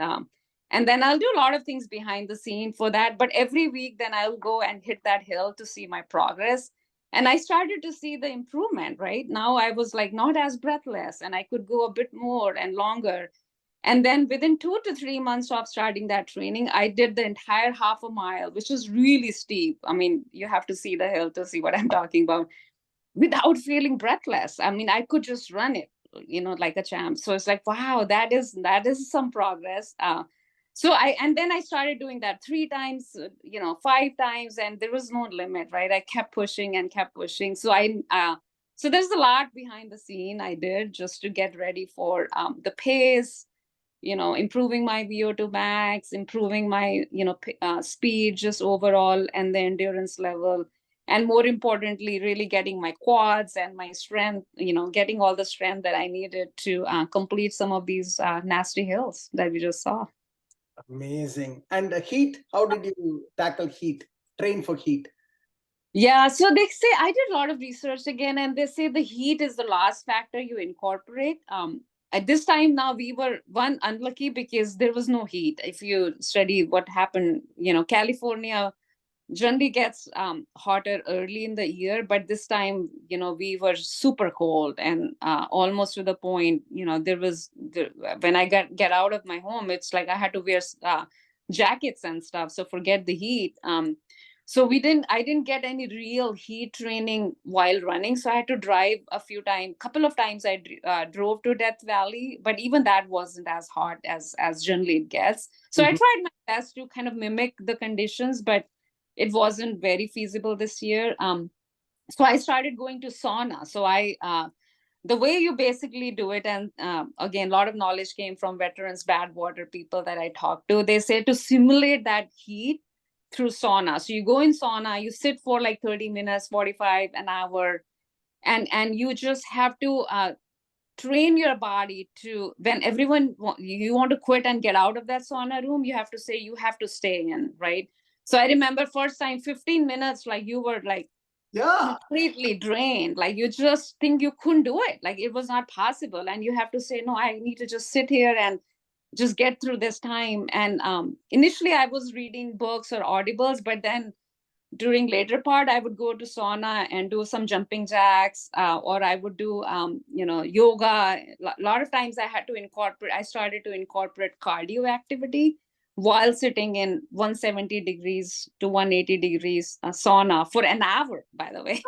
And then I'll do a lot of things behind the scene for that. But every week, then I'll go and hit that hill to see my progress. And I started to see the improvement, right? Now I was like not as breathless, and I could go a bit more and longer. And then within 2 to 3 months of starting that training, I did the entire half a mile, which was really steep. I mean, you have to see the hill to see what I'm talking about, without feeling breathless. I mean, I could just run it, like a champ. So it's like, wow, that is some progress. So and then I started doing that 3 times, 5 times, and there was no limit, right? I kept pushing and kept pushing. So there's a lot behind the scene I did just to get ready for the pace, improving my VO2 max, improving my, speed just overall, and the endurance level. And more importantly, really getting my quads and my strength, getting all the strength that I needed to complete some of these nasty hills that we just saw. Amazing. And heat, how did you tackle heat, train for heat? Yeah, so they say, I did a lot of research again, and they say the heat is the last factor you incorporate. At this time now, we were unlucky because there was no heat. If you study what happened, California generally gets hotter early in the year, but this time, we were super cold, and almost to the point, when I get out of my home, it's like I had to wear jackets and stuff. So forget the heat. So I didn't get any real heat training while running. So I had to drive couple of times I drove to Death Valley, but even that wasn't as hot as generally it gets. So I tried my best to kind of mimic the conditions, but it wasn't very feasible this year. So I started going to sauna. So the way you basically do it, and again, a lot of knowledge came from veterans, bad water people that I talked to. They say to simulate that heat through sauna. So you go in sauna, you sit for like 30 minutes, 45, an hour, and you just have to train your body to, when you want to quit and get out of that sauna room, you have to say you have to stay in, right? So I remember first time 15 minutes, like you were like completely drained, like you just think you couldn't do it, like it was not possible, and you have to say, no, I need to just sit here and just get through this time. And initially I was reading books or audibles, but then during later part I would go to sauna and do some jumping jacks, or I would do yoga. A lot of times I started to incorporate cardio activity while sitting in 170 degrees to 180 degrees sauna for an hour, by the way.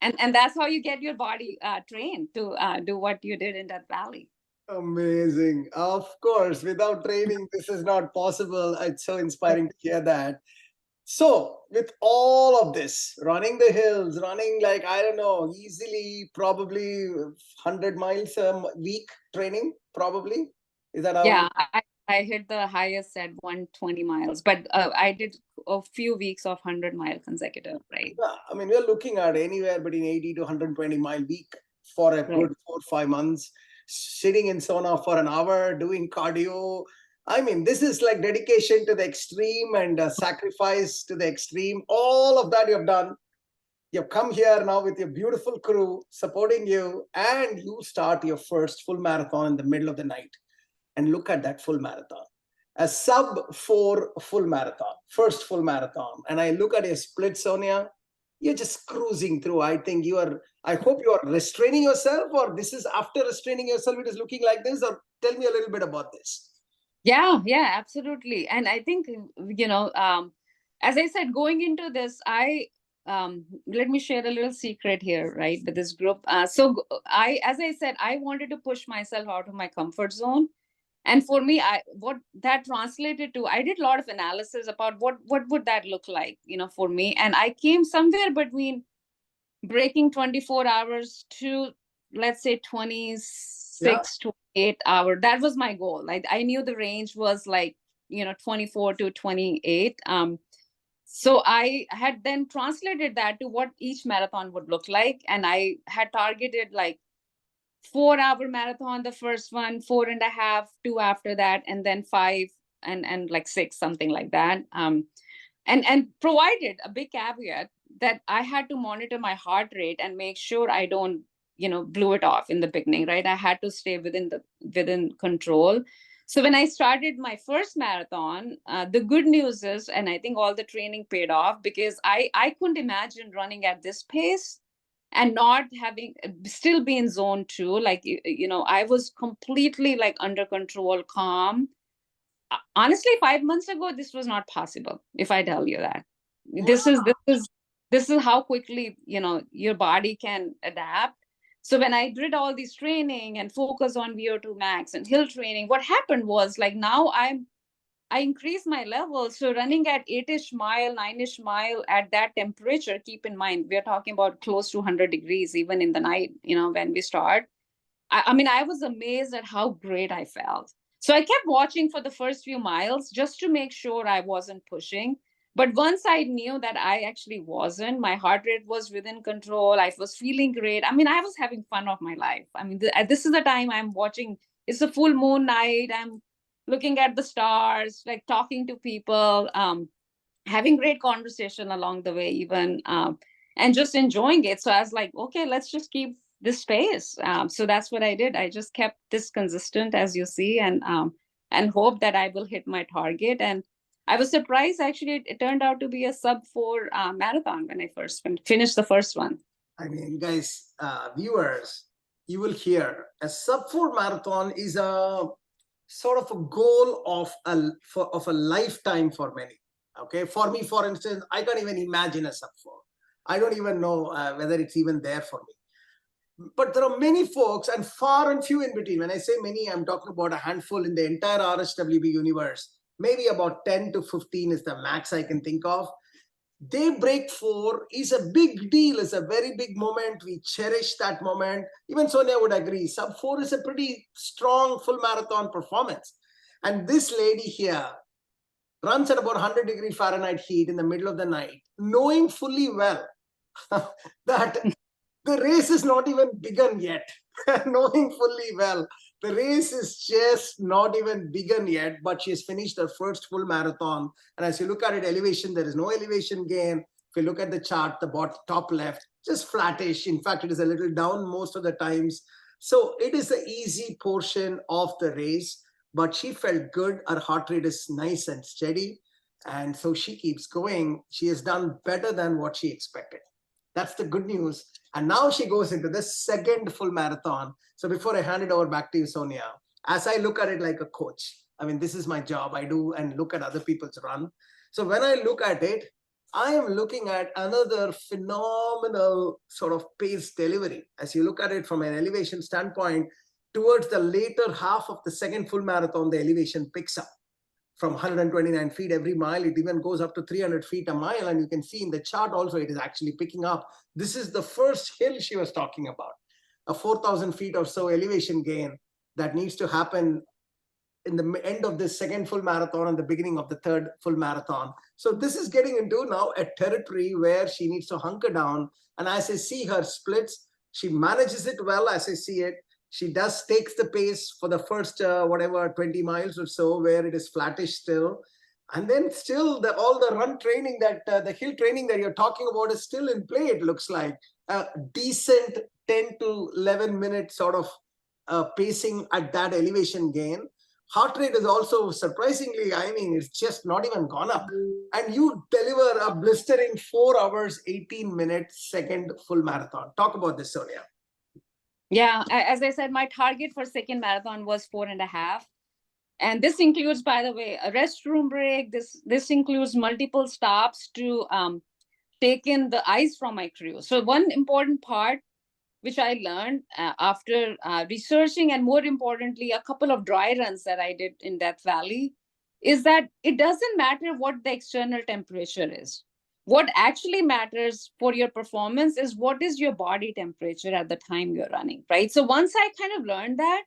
And that's how you get your body trained to do what you did in that valley. Amazing. Of course, without training, this is not possible. It's so inspiring to hear that. So, with all of this, running the hills, running like, I don't know, easily probably 100 miles a week training, probably. Is that how? Yeah, I hit the highest at 120 miles, but I did a few weeks of 100-mile consecutive, right? Yeah, I mean, we're looking at anywhere between 80 to 120-mile week for a Right. good 4 or 5 months, sitting in sauna for an hour, doing cardio. I mean, this is like dedication to the extreme and sacrifice to the extreme. All of that you have done. You've come here now with your beautiful crew supporting you, and you start your first full marathon in the middle of the night. And look at that full marathon, a sub 4 full marathon, first full marathon. And I look at your split, Sonia, you're just cruising through. I hope you are restraining yourself, or this is after restraining yourself, it is looking like this, or tell me a little bit about this. Yeah, absolutely. And I think, as I said, going into this, let me share a little secret here, right, with this group. As I said, I wanted to push myself out of my comfort zone. And for me, what that translated to, I did a lot of analysis about what would that look like, for me. And I came somewhere between breaking 24 hours to, let's say, 26, 28 hour. That was my goal. Like I knew the range was like, 24 to 28. So I had then translated that to what each marathon would look like. And I had targeted like 4 hour marathon, the first one, 4.5, 2 after that, and then 5 and like 6, something like that. And provided a big caveat that I had to monitor my heart rate and make sure I don't, blew it off in the beginning, right? I had to stay within control. So when I started my first marathon, the good news is, and I think all the training paid off, because I couldn't imagine running at this pace and not having still be in zone 2, like I was completely like under control, calm. Honestly, 5 months ago this was not possible, if I tell you that. this is Yeah. this is this is how quickly your body can adapt. So when I did all this training and focus on VO2 max and hill training, what happened was, like, now I increased my level. So running at 8ish mile, 9ish mile at that temperature, keep in mind, we're talking about close to 100 degrees, even in the night, when we start. I mean, I was amazed at how great I felt. So I kept watching for the first few miles just to make sure I wasn't pushing. But once I knew that I actually wasn't, my heart rate was within control. I was feeling great. I mean, I was having fun of my life. I mean, this is the time I'm watching. It's a full moon night. I'm looking at the stars, like talking to people, having great conversation along the way, even, and just enjoying it. So I was like, okay, let's just keep this pace. So that's what I did. I just kept this consistent, as you see, and hope that I will hit my target. And I was surprised, actually. It turned out to be a sub 4 marathon when I first finished the first one. I mean, guys, viewers, you will hear a sub 4 marathon is a sort of a goal of a lifetime for many. Okay, for me, for instance, I can't even imagine a sub 4. I don't even know whether it's even there for me. But there are many folks, and far and few in between. When I say many, I'm talking about a handful in the entire RSWB universe. Maybe about 10 to 15 is the max I can think of. They break 4 is a big deal. It's a very big moment. We cherish that moment. Even Sonia would agree. Sub 4 is a pretty strong full marathon performance. And this lady here runs at about 100 Fahrenheit heat in the middle of the night, knowing fully well that the race is not even begun yet. Knowing fully well the race is just not even begun yet, but she has finished her first full marathon. And as you look at it, elevation, there is no elevation gain. If you look at the chart, the top left, just flattish. In fact, it is a little down most of the times. So it is the easy portion of the race, but she felt good. Her heart rate is nice and steady. And so she keeps going. She has done better than what she expected. That's the good news. And now she goes into the second full marathon. So before I hand it over back to you, Sonia, as I look at it like a coach, I mean, this is my job. I do and look at other people's run. So when I look at it, I am looking at another phenomenal sort of pace delivery. As you look at it from an elevation standpoint, towards the later half of the second full marathon, the elevation picks up from 129 feet every mile. It even goes up to 300 feet a mile. And you can see in the chart also, it is actually picking up. This is the first hill she was talking about, a 4,000 feet or so elevation gain that needs to happen in the end of the second full marathon and the beginning of the third full marathon. So this is getting into now a territory where she needs to hunker down. And as I see her splits, she manages it well as I see it. She takes the pace for the first, 20 miles or so, where it is flattish still. And then still all the run training the hill training that you're talking about is still in play, it looks like. A decent 10 to 11 minute sort of pacing at that elevation gain. Heart rate is also surprisingly, I mean, it's just not even gone up. And you deliver a blistering 4 hours, 18 minutes, second full marathon. Talk about this, Sonia. Yeah, as I said, my target for second marathon was 4.5. And this includes, by the way, a restroom break. This includes multiple stops to take in the ice from my crew. So one important part, which I learned after researching, and more importantly, a couple of dry runs that I did in Death Valley, is that it doesn't matter what the external temperature is. What actually matters for your performance is what is your body temperature at the time you're running, right? So once I kind of learned that,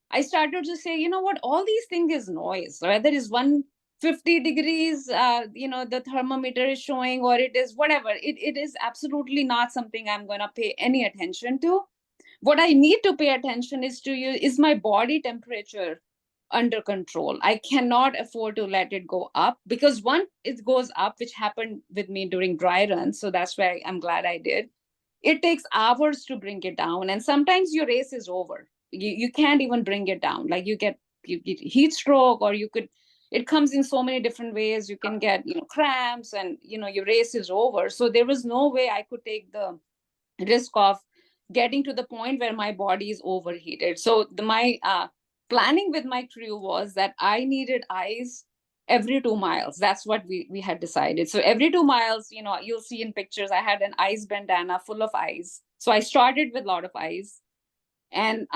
I started to say, you know what, all these things is noise. Whether it's 150 degrees, the thermometer is showing, or it is whatever, it is absolutely not something I'm going to pay any attention to. What I need to pay attention is my body temperature under control. I cannot afford to let it go up, because once it goes up, which happened with me during dry runs, so that's why I'm glad I did, it takes hours to bring it down. And sometimes your race is over. You can't even bring it down. Like you get heat stroke, or it comes in so many different ways. You can get, cramps, and, your race is over. So there was no way I could take the risk of getting to the point where my body is overheated. So my planning with my crew was that I needed ice every 2 miles. That's what we had decided. So every 2 miles, you'll see in pictures, I had an ice bandana full of ice. So I started with a lot of ice. And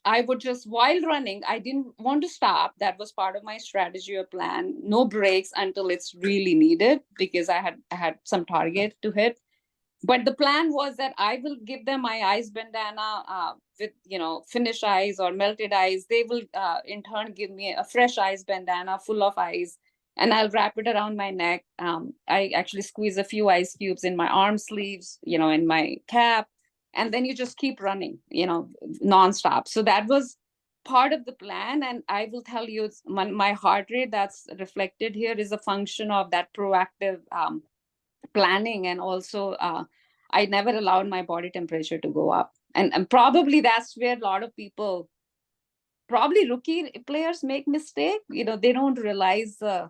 I would just, while running, I didn't want to stop. That was part of my strategy or plan. No breaks until it's really needed, because I had some target to hit. But the plan was that I will give them my ice bandana with finished ice or melted ice. They will in turn give me a fresh ice bandana full of ice, and I'll wrap it around my neck. I actually squeeze a few ice cubes in my arm sleeves, in my cap, and then you just keep running, nonstop. So that was part of the plan. And I will tell you, my heart rate that's reflected here is a function of that proactive planning. And also I never allowed my body temperature to go up. And probably that's where a lot of people, probably rookie players, make mistake. They don't realize the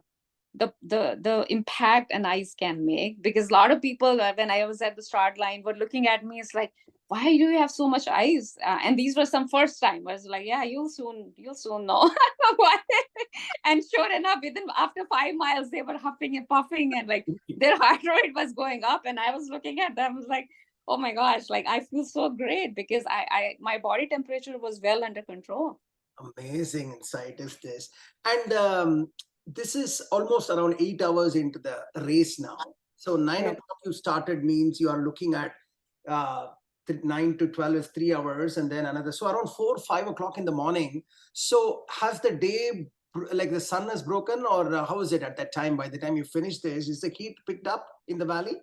impact an ice can make. Because a lot of people, when I was at the start line, were looking at me, it's like, why do you have so much ice? And these were some first timers, like, yeah, you'll soon know why. And sure enough, after 5 miles, they were huffing and puffing, and like their heart rate was going up. And I was looking at them, was like, oh my gosh, like I feel so great, because my body temperature was well under control. Amazing insight is this. And this is almost around 8 hours into the race now. So 9 o'clock you started means you are looking at uh, 9 to 12 is 3 hours, and then another. So around 4, 5 o'clock in the morning. So has the day, like the sun has broken, or how is it at that time? By the time you finish this, is the heat picked up in the valley?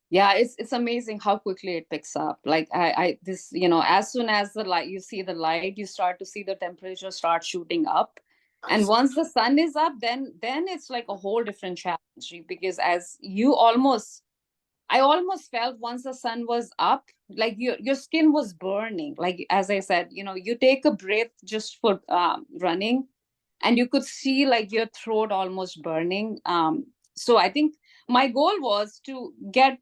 Yeah, it's amazing how quickly it picks up. Like I this, as soon as the light, you see the light, you start to see the temperature start shooting up. I And see. once the sun is up, then it's like a whole different challenge. Because as you almost I almost felt, once the sun was up, like your skin was burning. Like, as I said, you take a breath just for running, and you could see like your throat almost burning. So I think my goal was to get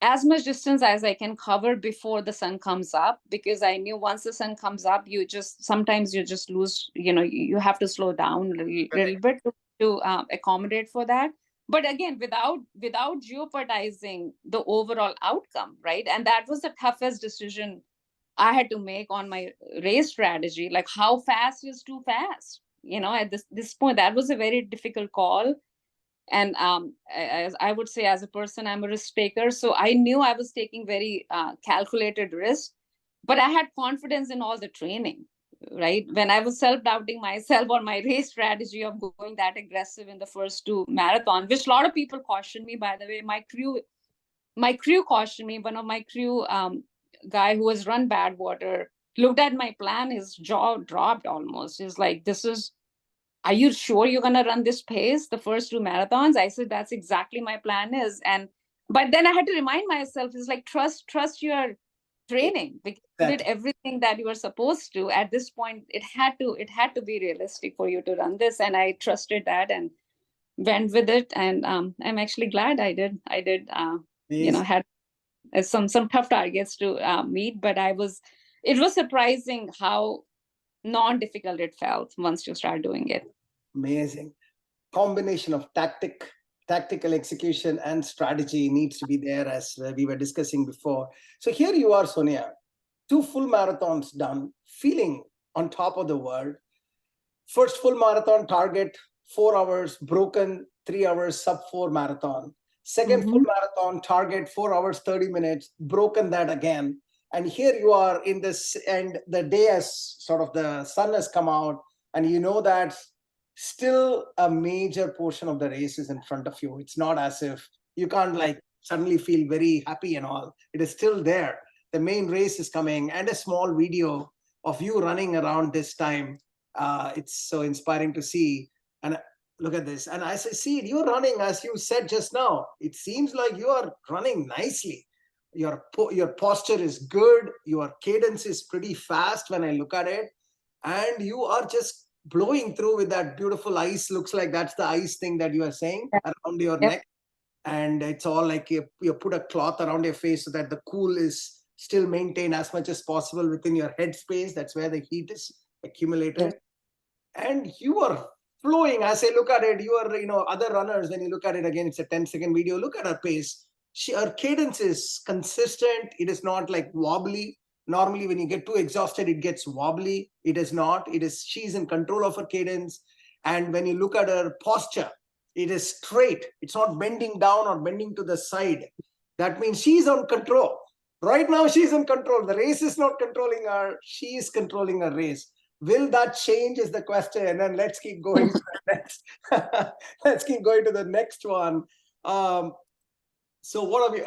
as much distance as I can cover before the sun comes up, because I knew once the sun comes up, sometimes you just lose, you have to slow down a little bit to accommodate for that. But again, without jeopardizing the overall outcome, right? And that was the toughest decision I had to make on my race strategy. Like, how fast is too fast? At this point, that was a very difficult call. And as I would say, as a person, I'm a risk taker, so I knew I was taking very calculated risk. But I had confidence in all the training, right? When I was self-doubting myself on my race strategy of going that aggressive in the first two marathons, which a lot of people cautioned me, by the way. My crew cautioned me. One of my crew, guy who has run Badwater, looked at my plan, his jaw dropped almost. He's like, this is are you sure you're going to run this pace the first two marathons? I said, that's exactly my plan is. And but then I had to remind myself, it's like, trust your training, because you did That everything that you were supposed to. At this point, it had to be realistic for you to run this. And I trusted that and went with it. And I'm actually glad I did had some tough targets to meet. But it was surprising how non-difficult it felt once you start doing it. amazing combination of tactical execution and strategy needs to be there, as we were discussing before. So here you are, Sonia, 2 full marathons done, feeling on top of the world. First full marathon target, 4 hours, broken 3 hours, sub 4 marathon. Second full Mhm. marathon target, 4 hours, 30 minutes, broken that again. And here you are in this, and the day has sort of, the sun has come out, and you know that still a major portion of the race is in front of you. It's not as if you can't Yeah. like suddenly feel very happy and all. It is still there. The main race is coming, and a small video of you running around this time. It's so inspiring to see. And look at this. And as I see it, you're running, as you said just now, it seems like you are running nicely. Your posture is good. Your cadence is pretty fast when I look at it. And you are just blowing through with that beautiful ice. Looks like that's the ice thing that you are saying around your Yep. neck. and it's all like you put a cloth around your face so that the cool is still maintained as much as possible within your head space. That's where the heat is accumulated. And you are flowing. As I look at it, you are, other runners, when you look at it again, it's a 10-second video. Look at her pace. Her cadence is consistent. It is not like wobbly. Normally, when you get too exhausted, it gets wobbly. It is not. She's in control of her cadence. And when you look at her posture, it is straight. It's not bending down or bending to the side. That means she's on control. Right now, she's in control. The race is not controlling her. She is controlling her race. Will that change is the question. And then let's keep going to the next. Let's keep going to the next one. So what are we?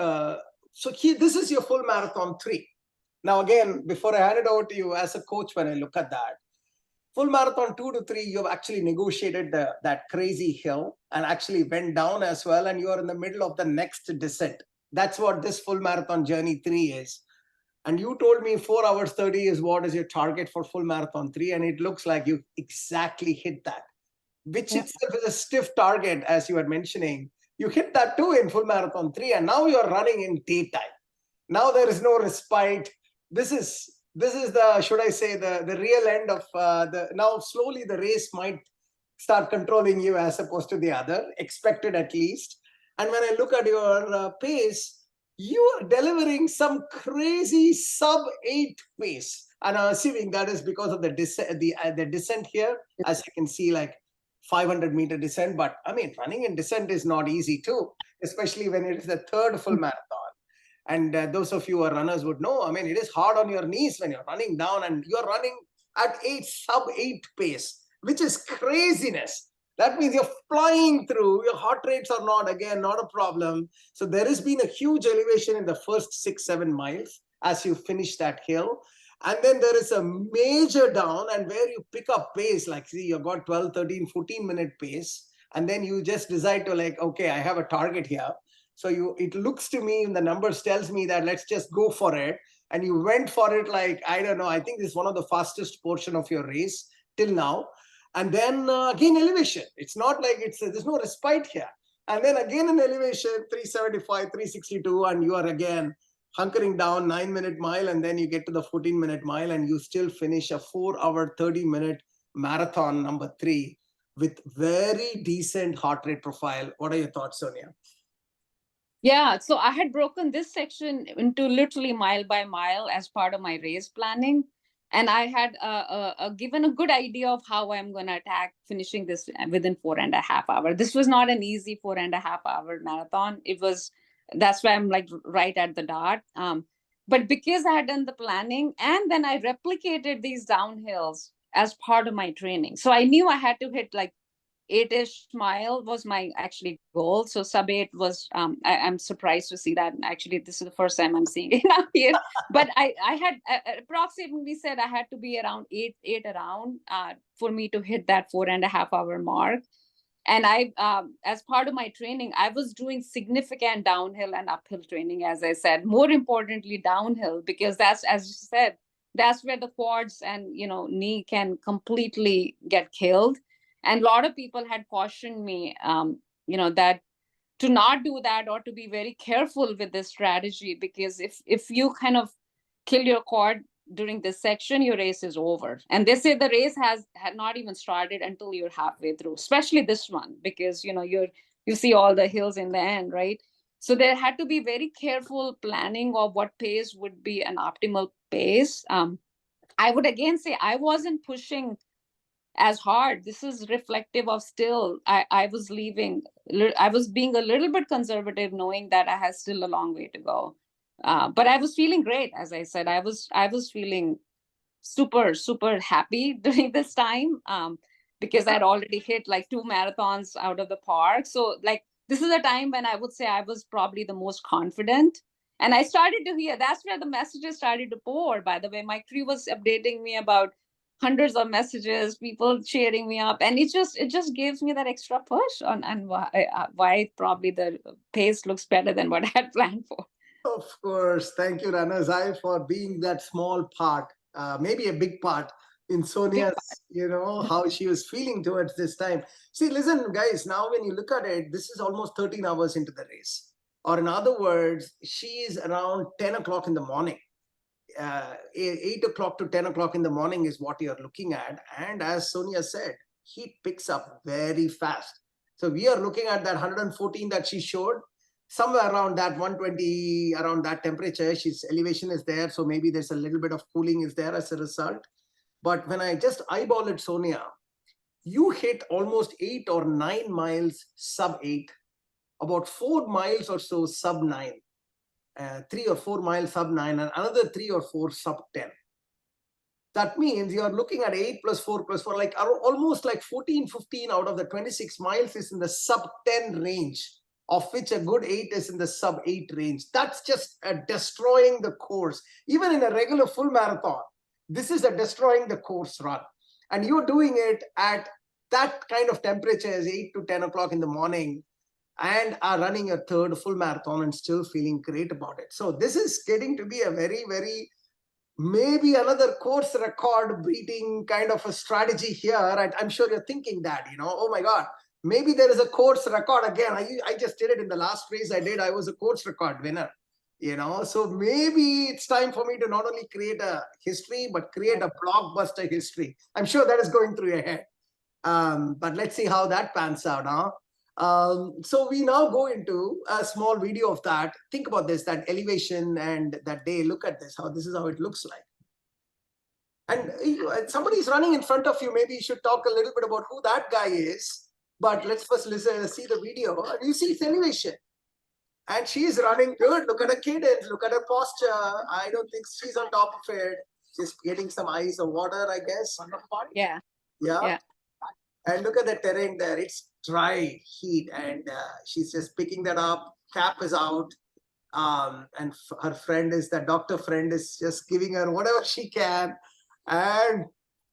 So this is your full marathon 3. Now, again, before I hand it over to you as a coach, when I look at that, full marathon 2 to 3, you've actually negotiated that crazy hill and actually went down as well. And you are in the middle of the next descent. That's what this full marathon journey 3 is. And you told me 4 hours 30 is what is your target for full marathon 3. And it looks like you exactly hit that, which itself is a stiff target, as you were mentioning. You hit that too in full marathon 3. And now you're running in daytime. Now there is no respite. This is the, should I say, the real end of now slowly the race might start controlling you as opposed to the other, expected at least. And when I look at your pace, you are delivering some crazy sub-8 pace. And I'm assuming that is because of the descent here, as you can see, like 500-meter descent. But I mean, running in descent is not easy too, especially when it is the third full marathon. And those of you who are runners would know, I mean, it is hard on your knees when you're running down, and you're running at sub-8 pace, which is craziness. That means you're flying through. Your heart rates are not a problem. So there has been a huge elevation in the first 6-7 miles as you finish that hill. And then there is a major down, and where you pick up pace, like, see, you've got 12, 13, 14-minute pace. And then you just decide to, like, okay, I have a target here. So it looks to me, the numbers tells me that let's just go for it. And you went for it like, I don't know, I think this is one of the fastest portion of your race till now. And then again, elevation. It's not like there's no respite here. And then again in elevation, 375, 362, and you are again hunkering down 9-minute mile. And then you get to the 14-minute mile and you still finish a 4-hour, 30-minute marathon number 3 with very decent heart rate profile. What are your thoughts, Sonia? Yeah, so I had broken this section into literally mile by mile as part of my race planning. And I had given a good idea of how I'm going to attack finishing this within 4.5 hours. This was not an easy 4.5 hour marathon. That's why I'm like right at the dot. But because I had done the planning and then I replicated these downhills as part of my training. So I knew I had to hit like 8-ish mile was my actually goal. So sub-8 was, I'm surprised to see that. Actually, this is the first time I'm seeing it out here. But I had approximately said I had to be around 8 around for me to hit that 4.5 hour mark. And I, as part of my training, I was doing significant downhill and uphill training, as I said. More importantly, downhill, because that's, as you said, that's where the quads and knee can completely get killed. And a lot of people had cautioned me, that to not do that or to be very careful with this strategy, because if you kind of kill your quad during this section, your race is over. And they say the race had not even started until you're halfway through, especially this one, because you see all the hills in the end, right? So there had to be very careful planning of what pace would be an optimal pace. I would again say I wasn't pushing as hard. This is reflective of still I was being a little bit conservative, knowing that I had still a long way to go. But I was feeling great. As I said, I was feeling super, super happy during this time, because I'd already hit like 2 marathons out of the park. So like, this is a time when I would say I was probably the most confident. And I started to hear, that's where the messages started to pour. By the way, my crew was updating me about hundreds of messages, people cheering me up. And it just gives me that extra push on and why probably the pace looks better than what I had planned for. Of course. Thank you, Runners High, for being that small part, maybe a big part in Sonia's, how she was feeling towards this time. See, listen, guys, now when you look at it, this is almost 13 hours into the race. Or in other words, she is around 10 o'clock in the morning. 8 o'clock to 10 o'clock in the morning is what you're looking at. And as Sonia said, heat picks up very fast. So we are looking at that 114 that she showed, somewhere around that 120, around that temperature. She's elevation is there. So maybe there's a little bit of cooling is there as a result. But when I just eyeball it, Sonia, you hit almost 8 or 9 miles sub 8, about 4 miles or so sub 9, 3 or 4 miles sub 9, and another 3 or 4 sub 10. That means you're looking at 8 plus 4 plus 4, like almost like 14, 15 out of the 26 miles is in the sub 10 range, of which a good 8 is in the sub 8 range. That's just destroying the course. Even in a regular full marathon, this is a destroying the course run. And you're doing it at that kind of temperatures, 8 to 10 o'clock in the morning, and are running a third full marathon and still feeling great about it. So this is getting to be a very, very, maybe another course record beating kind of a strategy here. And I'm sure you're thinking that, oh my God, maybe there is a course record again. I just did it in the last race I did. I was a course record winner. So maybe it's time for me to not only create a history, but create a blockbuster history. I'm sure that is going through your head. But let's see how that pans out, huh? So we now go into a small video of that. Think about this, that elevation and that day. Look at this, this is how it looks like. And somebody's running in front of you. Maybe you should talk a little bit about who that guy is. But let's first see the video. And you see it's elevation. And she's running good. Look at her cadence. Look at her posture. I don't think she's on top of it. She's getting some ice or water, I guess. Yeah. Yeah. And look at the terrain there. It's dry heat. And she's just picking that up. Cap is out. And her friend the doctor friend is just giving her whatever she can. And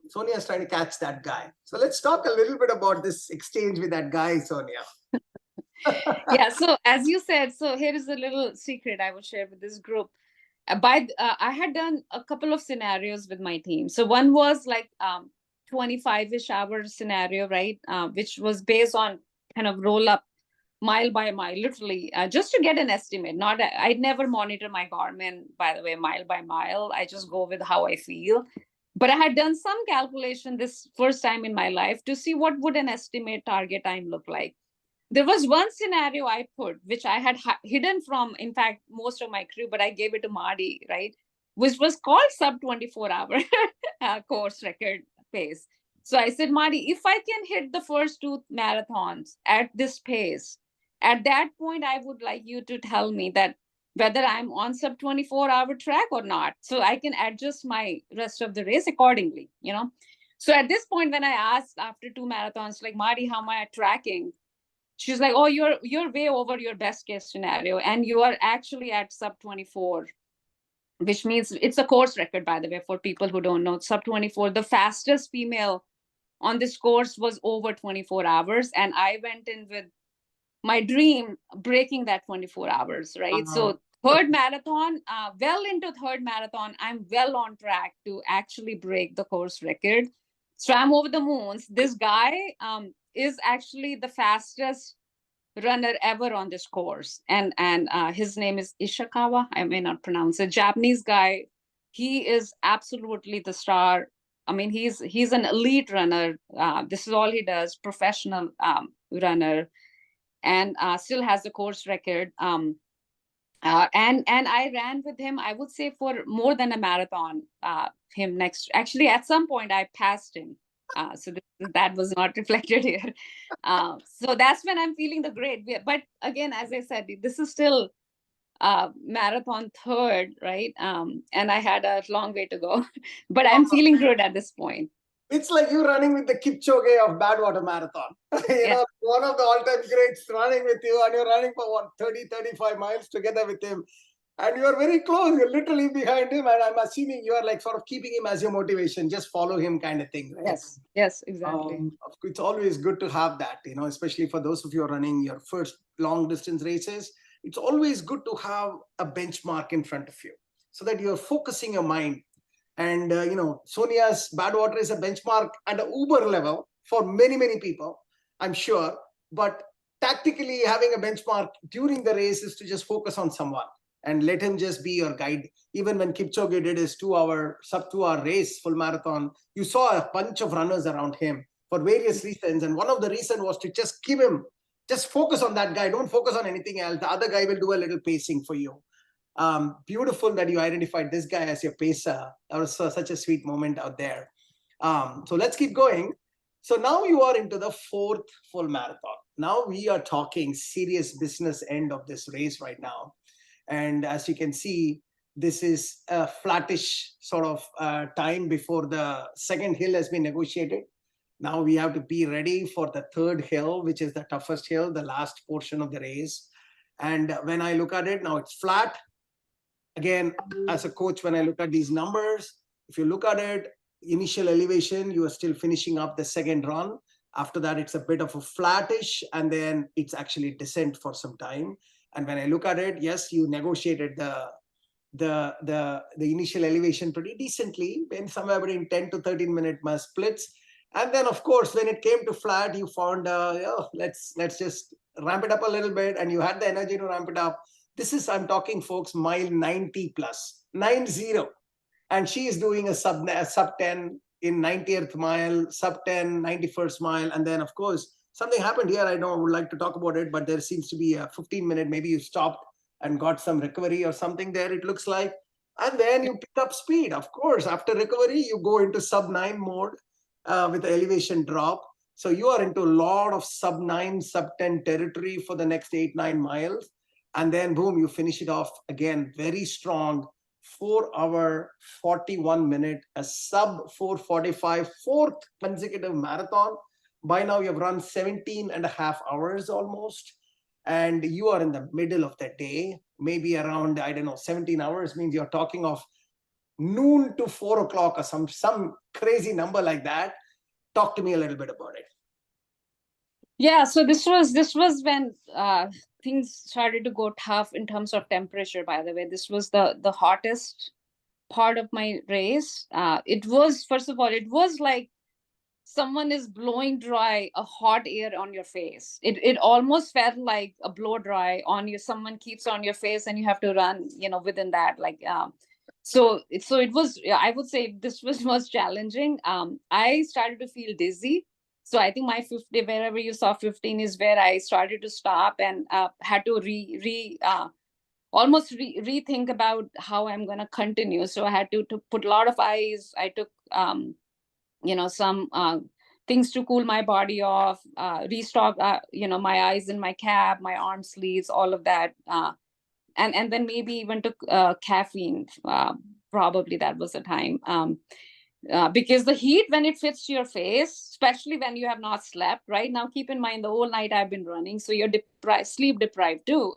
Sonia is trying to catch that guy. So let's talk a little bit about this exchange with that guy, Sonia. Yeah, so as you said, so here is a little secret I will share with this group. I had done a couple of scenarios with my team. So one was like 25-ish hour scenario, right? Which was based on kind of roll up mile by mile, literally, just to get an estimate. I'd never monitor my Garmin, by the way, mile by mile. I just go with how I feel. But I had done some calculation this first time in my life to see what would an estimate target time look like. There was one scenario I put, which I had hidden from, in fact, most of my crew, but I gave it to Marty, right? Which was called sub 24-hour course record pace. So I said, Marty, if I can hit the first 2 marathons at this pace, at that point, I would like you to tell me that whether I'm on sub 24-hour track or not, so I can adjust my rest of the race accordingly, So at this point, when I asked after 2 marathons, like, Marty, how am I tracking? She's like, oh, you're way over your best case scenario, and you are actually at sub 24, which means it's a course record, by the way, for people who don't know. Sub 24, the fastest female on this course was over 24 hours, and I went in with my dream breaking that 24 hours, right? So third marathon, well into third marathon, I'm well on track to actually break the course record. So I'm over the moons. This guy is actually the fastest runner ever on this course. And his name is Ishikawa. I may not pronounce it. Japanese guy. He is absolutely the star. I mean, he's an elite runner. This is all he does, professional runner, and still has the course record. And I ran with him, I would say, for more than a marathon. Actually, at some point, I passed him. So that was not reflected here. So that's when I'm feeling the great. But again, as I said, this is still marathon third, right? And I had a long way to go, but I'm feeling good at this point. It's like you running with the Kipchoge of Badwater Marathon. One of the all-time greats running with you, and you're running for 30, 35 miles together with him. And you're very close. You're literally behind him. And I'm assuming you are like sort of keeping him as your motivation. Just follow him kind of thing, right? Yes, exactly. It's always good to have that, especially for those of you who are running your first long distance races. It's always good to have a benchmark in front of you so that you're focusing your mind. And, Sonia's Badwater is a benchmark at the Uber level for many, many people, I'm sure. But tactically, having a benchmark during the race is to just focus on someone and let him just be your guide. Even when Kipchoge did his sub 2 hour race, full marathon, you saw a bunch of runners around him for various reasons. And one of the reasons was to just keep him, just focus on that guy. Don't focus on anything else. The other guy will do a little pacing for you. Beautiful that you identified this guy as your pacer. That was such a sweet moment out there. So let's keep going. So now you are into the 4th full marathon. Now we are talking serious business end of this race right now. And as you can see, this is a flattish sort of time before the second hill has been negotiated. Now we have to be ready for the 3rd hill, which is the toughest hill, the last portion of the race. And when I look at it, now it's flat. Again, as a coach, when I look at these numbers, if you look at it, initial elevation, you are still finishing up the second run. After that, it's a bit of a flattish, and then it's actually descent for some time. And when I look at it, yes, you negotiated the initial elevation pretty decently, in somewhere between 10 to 13 minute splits. And then, of course, when it came to flat, you found, let's just ramp it up a little bit, and you had the energy to ramp it up. This is, I'm talking, folks, mile 90 plus, 90. And she is doing a sub 10 in 90th mile, sub 10, 91st mile. And then, of course, something happened here. I would like to talk about it, but there seems to be a 15-minute, maybe you stopped and got some recovery or something there, it looks like. And then you pick up speed. Of course, after recovery, you go into sub 9 mode with the elevation drop. So you are into a lot of sub 9, sub 10 territory for the next 8-9 miles. And then boom, you finish it off again, very strong, 4-hour, 41-minute, a sub 4:45, 4th consecutive marathon. By now you've run 17 and a half hours almost. And you are in the middle of the day, maybe around, 17 hours, means you're talking of noon to 4 o'clock or some crazy number like that. Talk to me a little bit about it. Yeah, so this was when things started to go tough in terms of temperature. By the way, this was the hottest part of my race. It was, first of all, it was like someone is blowing dry a hot air on your face. It almost felt like a blow dry on you. Someone keeps on your face, and you have to run, within that. So it was. I would say this was challenging. I started to feel dizzy. So I think my 50, wherever you saw 15, is where I started to stop and had to almost rethink about how I'm going to continue. So I had to put a lot of ice. I took some things to cool my body off, restock my eyes in my cap, my arm sleeves, all of that, and then maybe even took caffeine. Probably that was the time. Because the heat, when it fits to your face, especially when you have not slept, right? Now keep in mind, the whole night I've been running, so you're sleep deprived too.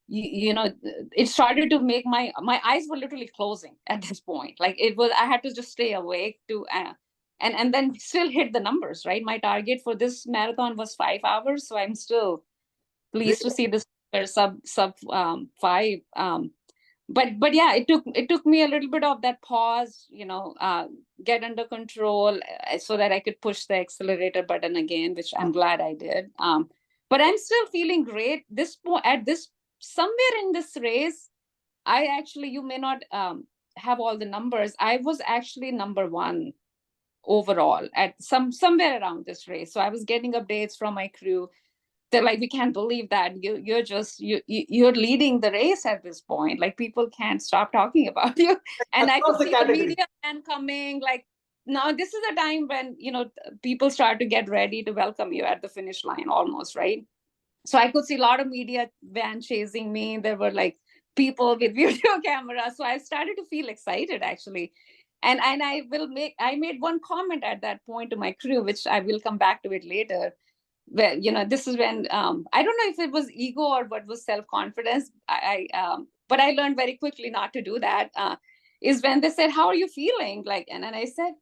It started to make my eyes were literally closing at this point. Like, it was, I had to just stay awake to and then still hit the numbers, right? My target for this marathon was 5 hours, so I'm still pleased to see this sub 5. But yeah, it took me a little bit of that pause, get under control, so that I could push the accelerator button again, which I'm glad I did. But I'm still feeling great. At this somewhere in this race, I actually, you may not have all the numbers. I was actually number 1 overall at somewhere around this race. So I was getting updates from my crew. They're like, we can't believe that you're leading the race at this point. Like, people can't stop talking about you. And I could see the media man coming. Like, now this is a time when people start to get ready to welcome you at the finish line almost, right? So I could see a lot of media van chasing me. There were like people with video cameras. So I started to feel excited, actually. And I made one comment at that point to my crew, which I will come back to it later. Where, this is when I don't know if it was ego or what was self-confidence. But I learned very quickly not to do that. Is when they said, how are you feeling? Like, and then I said,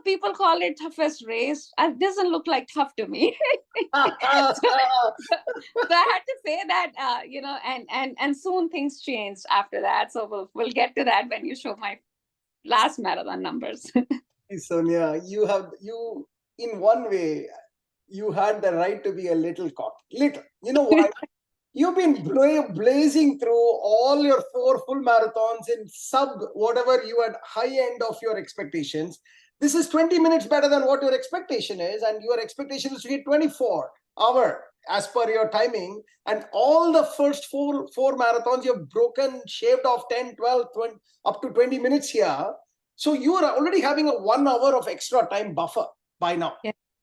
people call it toughest race. It doesn't look like tough to me. So I had to say that, and soon things changed after that. So we'll get to that when you show my last marathon numbers. Sonia, you in one way, you had the right to be a little cocky. Little. You know why? You've been blazing through all your 4 full marathons in sub whatever you had high end of your expectations. This is 20 minutes better than what your expectation is, and your expectation is to hit 24-hour as per your timing. And all the first four marathons, you've broken, shaved off 10, 12, 20, up to 20 minutes here. So you are already having a 1 hour of extra time buffer by now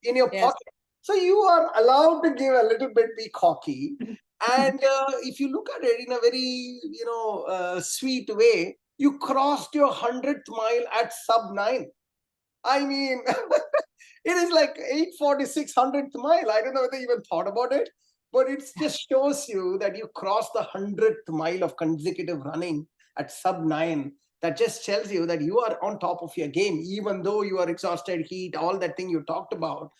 in your pocket. So you are allowed to give a little bit, be cocky. And if you look at it in a very, sweet way, you crossed your 100th mile at sub 9. I mean, it is like 8:46 100th mile. I don't know whether you even thought about it, but it just shows you that you crossed the 100th mile of consecutive running at sub 9. That just tells you that you are on top of your game, even though you are exhausted, heat, all that thing you talked about.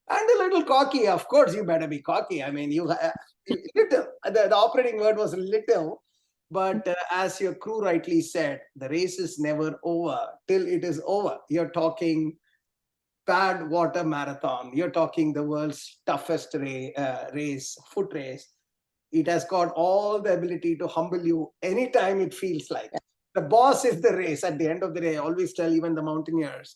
And a little cocky. Of course, you better be cocky. I mean, little. The operating word was little. But as your crew rightly said, the race is never over till it is over. You're talking bad water marathon. You're talking the world's toughest race, foot race. It has got all the ability to humble you anytime it feels like. The boss is the race at the end of the day. I always tell even the mountaineers,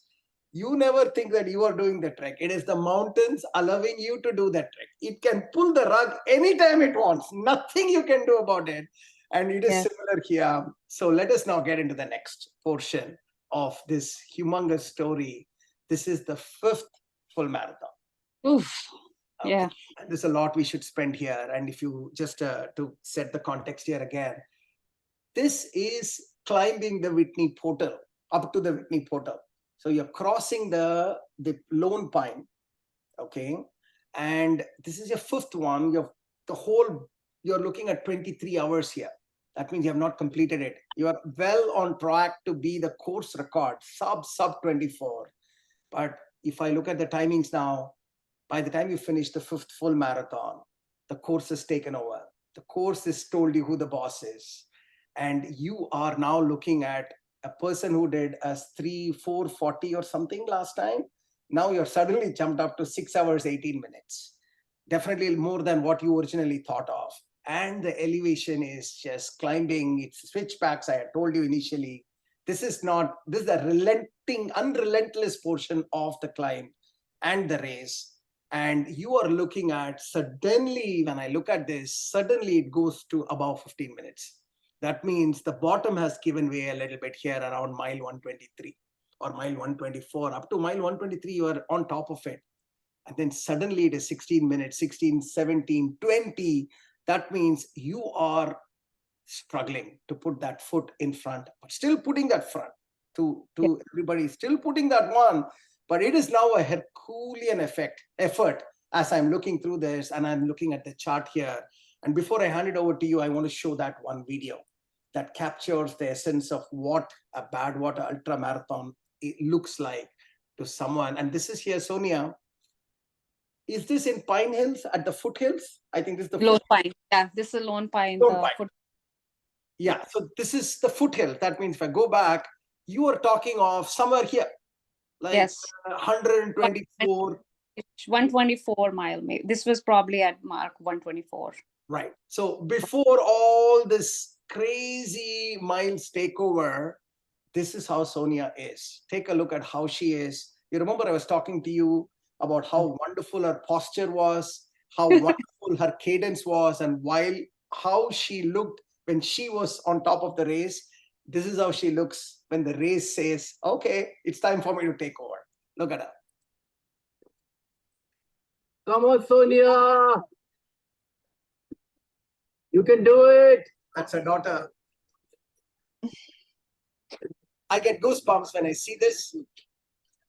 you never think that you are doing the trek. It is the mountains allowing you to do that trek. It can pull the rug anytime it wants. Nothing you can do about it. And it is similar here. So let us now get into the next portion of this humongous story. This is the 5th full marathon. Oof. Okay. Yeah. There's a lot we should spend here. And if you just to set the context here again, this is climbing the Whitney portal, up to the Whitney portal. So you're crossing the Lone Pine, okay? And this is your 5th one. You're looking at 23 hours here. That means you have not completed it. You are well on track to be the course record, sub 24. But if I look at the timings now, by the time you finish the 5th full marathon, the course is taken over. The course has told you who the boss is. And you are now looking at a person who did a 4:40 or something last time. Now you're suddenly jumped up to 6 hours, 18 minutes. Definitely more than what you originally thought of. And the elevation is just climbing. It's switchbacks. I had told you initially. This is the unrelentless portion of the climb and the race. And you are looking at, suddenly, when I look at this, suddenly it goes to above 15 minutes. That means the bottom has given way a little bit here around mile 123 or mile 124. Up to mile 123, you are on top of it. And then suddenly it is 16 minutes, 16, 17, 20. That means you are struggling to put that foot in front, but still putting that front to everybody, still putting that one. But it is now a Herculean effort as I'm looking through this and I'm looking at the chart here. And before I hand it over to you, I want to show that one video that captures the essence of what a Badwater ultra marathon looks like to someone. And this is here, Sonia. Is this in Pine Hills at the foothills? I think this is the Lone Pine. Yeah, this is Lone Pine. Yeah, so this is the foothill. That means if I go back, you are talking of somewhere here, like 124. 124 mile. This was probably at mark 124. Right. So before all this crazy miles takeover, this is how Sonia is. Take a look at how she is. You remember I was talking to you about how wonderful her posture was, how wonderful her cadence was, and how she looked when she was on top of the race. This is how she looks when the race says, okay, it's time for me to take over. Look at her. Come on, Sonia. You can do it. That's her daughter. I get goosebumps when I see this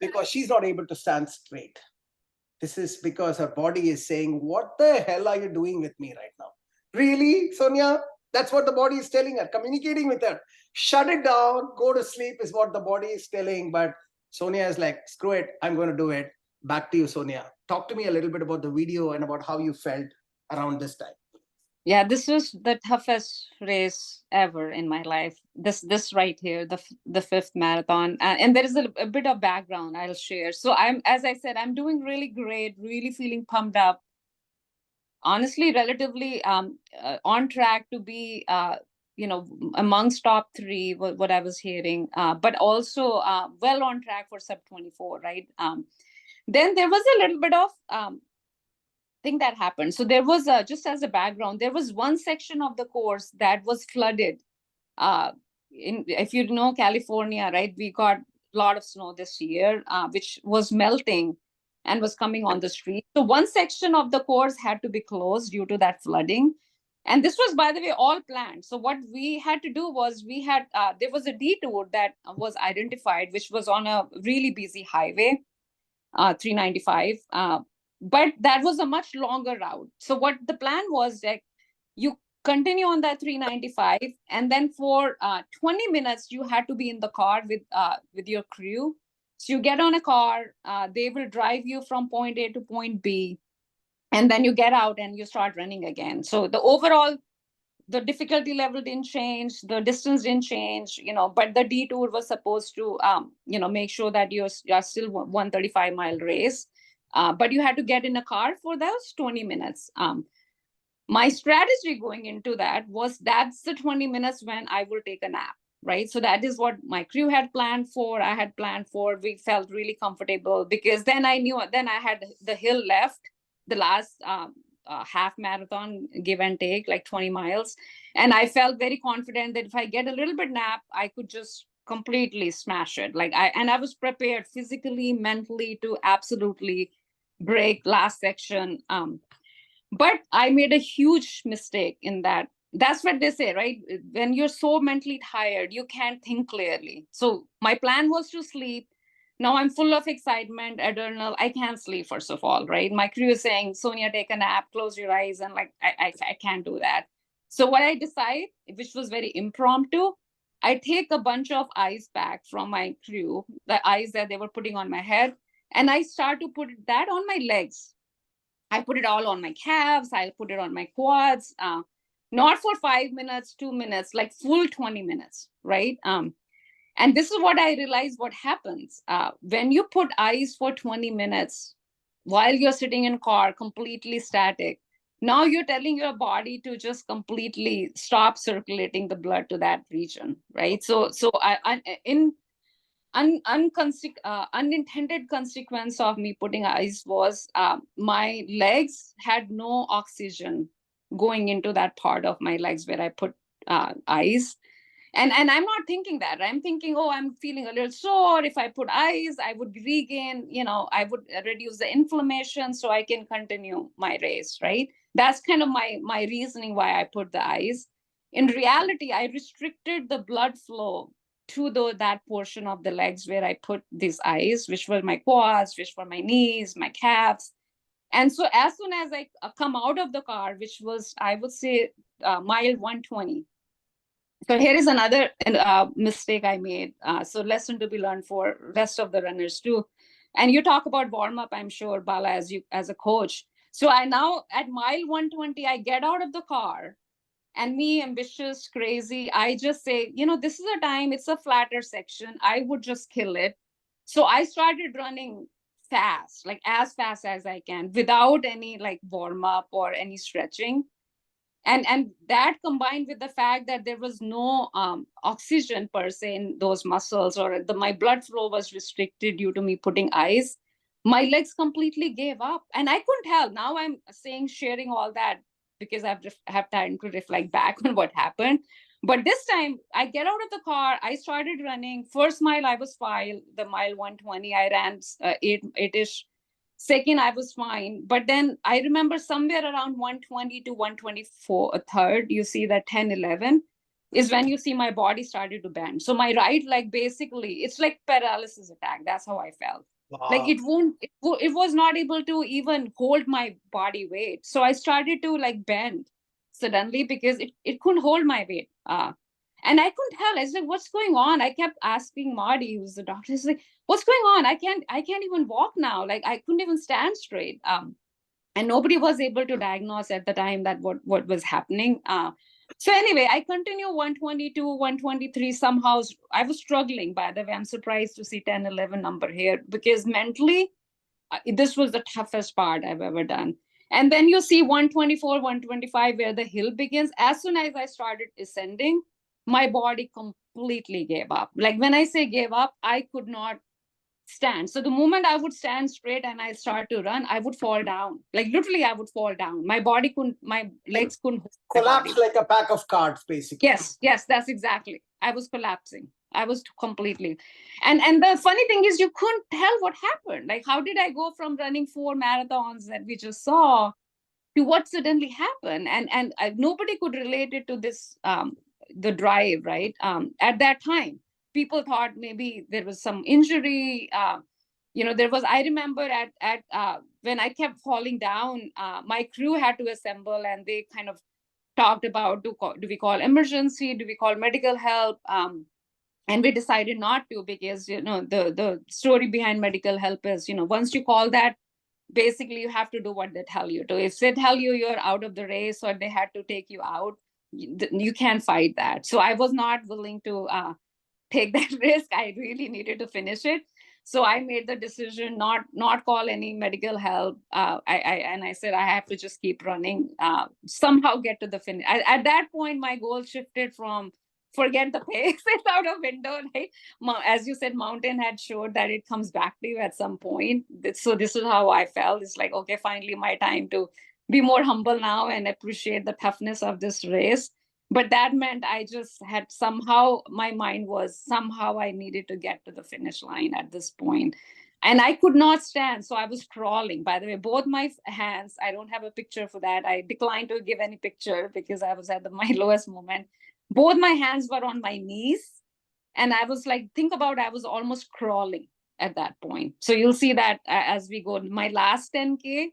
because she's not able to stand straight. This is because her body is saying, what the hell are you doing with me right now? Really, Sonia? That's what the body is telling her, communicating with her. Shut it down, go to sleep is what the body is telling. But Sonia is like, screw it, I'm going to do it. Back to you, Sonia. Talk to me a little bit about the video and about how you felt around this time. Yeah, this was the toughest race ever in my life. This right here, the fifth marathon, and there is a bit of background I'll share. So I'm, as I said, I'm doing really great, really feeling pumped up. Honestly, relatively on track to be, amongst top three. What I was hearing, but also well on track for sub 24, right? Then there was a little bit of thing that happened. So there was just as a background, there was one section of the course that was flooded. Uh, if you know California, right, we got a lot of snow this year, which was melting and was coming on the street. So one section of the course had to be closed due to that flooding. And this was, by the way, all planned. So what we had to do was there was a detour that was identified, which was on a really busy highway, 395. But that was a much longer route. So what the plan was, that you continue on that 395, and then for 20 minutes you had to be in the car with your crew. So you get on a car, they will drive you from point A to point B, and then you get out and you start running again. So the overall, the difficulty level didn't change, the distance didn't change, but the detour was supposed to make sure that you're still 135-mile race. But you had to get in a car for those 20 minutes. My strategy going into that was, that's the 20 minutes when I will take a nap, right? So that is what my crew had planned for, I had planned for. We felt really comfortable, because then I knew, then I had the hill left, the last half marathon, give and take, like 20 miles. And I felt very confident that if I get a little bit nap, I could just completely smash it. I was prepared physically, mentally, to absolutely break last section. But I made a huge mistake in that. That's what they say, right? When you're so mentally tired, you can't think clearly. So my plan was to sleep. Now I'm full of excitement, adrenaline. I can't sleep, first of all, right? My crew is saying, Sonia, take a nap, close your eyes. And like, I can't do that. So what I decide, which was very impromptu, I take a bunch of ice pack from my crew, the ice that they were putting on my head, and I start to put that on my legs. I put it all on my calves. I put it on my quads. Not for 5 minutes, 2 minutes, like full 20 minutes, right? And this is what I realized what happens when you put ice for 20 minutes while you're sitting in car, completely static. Now you're telling your body to just completely stop circulating the blood to that region, right? So in unintended consequence of me putting ice was my legs had no oxygen going into that part of my legs where I put ice. And I'm not thinking that. I'm thinking, oh, I'm feeling a little sore. If I put ice, I would regain, I would reduce the inflammation so I can continue my race, right? That's kind of my reasoning why I put the ice. In reality, I restricted the blood flow to that portion of the legs where I put this ice, which were my quads, which were my knees, my calves. And so as soon as I come out of the car, which was, I would say, mile 120. So here is another mistake I made. So lesson to be learned for rest of the runners too. And you talk about warm up, I'm sure, Bala, as a coach. So I now at mile 120, I get out of the car, and me, ambitious, crazy, I just say, this is a time, it's a flatter section, I would just kill it. So I started running fast, like as fast as I can, without any like warm up or any stretching. And that combined with the fact that there was no oxygen per se in those muscles, or my blood flow was restricted due to me putting ice, my legs completely gave up, and I couldn't help. Now I'm saying, sharing all that because have time to reflect back on what happened. But this time I get out of the car, I started running. First mile I was fine, the mile 120 I ran 8-ish. Second, I was fine. But then I remember somewhere around 120 to 124, a third, you see that 10, 11 is when you see my body started to bend. So my right leg, basically, it's like paralysis attack. That's how I felt. Wow. Like it was not able to even hold my body weight. So I started to like bend suddenly because it couldn't hold my weight. And I couldn't tell. I was like, what's going on? I kept asking Marty, who's the doctor. He's like, what's going on? I can't even walk now. Like I couldn't even stand straight. And nobody was able to diagnose at the time that what was happening. So anyway, I continue 122, 123. Somehow I was struggling, by the way. I'm surprised to see 10, 11 number here, because mentally, this was the toughest part I've ever done. And then you see 124, 125, where the hill begins. As soon as I started ascending, my body completely gave up. Like when I say gave up, I could not stand. So the moment I would stand straight and I start to run, I would fall down. Like literally, I would fall down. My body couldn't, my legs couldn't hold my Collapse body. like a pack of cards, basically. Yes, that's exactly. I was collapsing. I was completely. And the funny thing is, you couldn't tell what happened. Like, how did I go from running 4 marathons that we just saw to what suddenly happened? And nobody could relate it to this, the drive, right? At that time, people thought maybe there was some injury. There was. I remember at when I kept falling down, my crew had to assemble, and they kind of talked about, do we call emergency, do we call medical help, and we decided not to, because the story behind medical help is, once you call that, basically you have to do what they tell you to. If they tell you you're out of the race or they had to take you out, you can't fight that. So I was not willing to take that risk. I really needed to finish it. So I made the decision not call any medical help. I said I have to just keep running, somehow get to the finish. At that point, my goal shifted from forget the pace, it's out of window, right? As you said, mountain had showed that it comes back to you at some point. So this is how I felt. It's like, okay, finally my time to be more humble now and appreciate the toughness of this race. But that meant I just had somehow, my mind was somehow I needed to get to the finish line at this point. And I could not stand. So I was crawling. By the way, both my hands, I don't have a picture for that. I declined to give any picture because I was at my lowest moment. Both my hands were on my knees. And I was like, think about, I was almost crawling at that point. So you'll see that as we go. My last 10K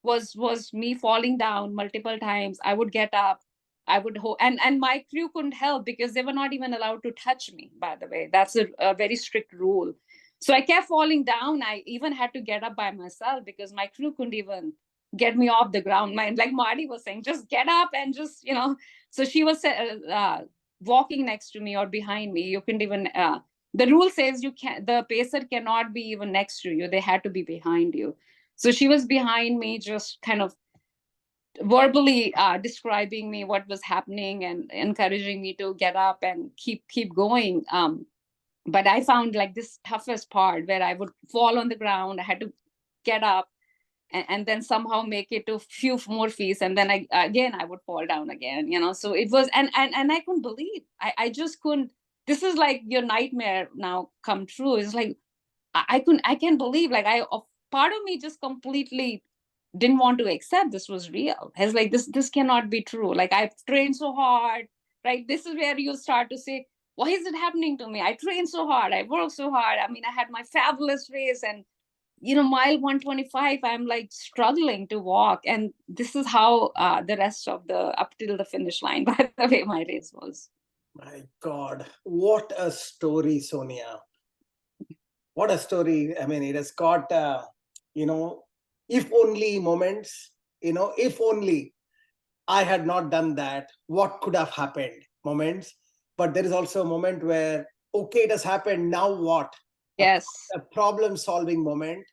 was me falling down multiple times. I would get up. I would and my crew couldn't help because they were not even allowed to touch me, by the way. That's a very strict rule. So I kept falling down. I even had to get up by myself because my crew couldn't even get me off the ground. Like Marty was saying, just get up and just, So she was walking next to me or behind me. You couldn't even, the rule says the pacer cannot be even next to you. They had to be behind you. So she was behind me, just kind of verbally describing me what was happening and encouraging me to get up and keep going. But I found like this toughest part where I would fall on the ground. I had to get up and then somehow make it to a few more feet, and then I would fall down again. So it was, and I couldn't believe, I just couldn't. This is like your nightmare now come true. It's like I can't believe, like part of me just completely didn't want to accept this was real. It's like this cannot be true. Like I've trained so hard, right? This is where you start to say, why is it happening to me? I trained so hard, I worked so hard. I mean, I had my fabulous race, and mile 125, I'm like struggling to walk. And this is how the rest of the up till the finish line, by the way, my race was. My God, what a story, Sonia. What a story. I mean, it has got, if only moments, if only I had not done that, what could have happened moments. But there is also a moment where, okay, it has happened, now what? Yes. A problem solving moment.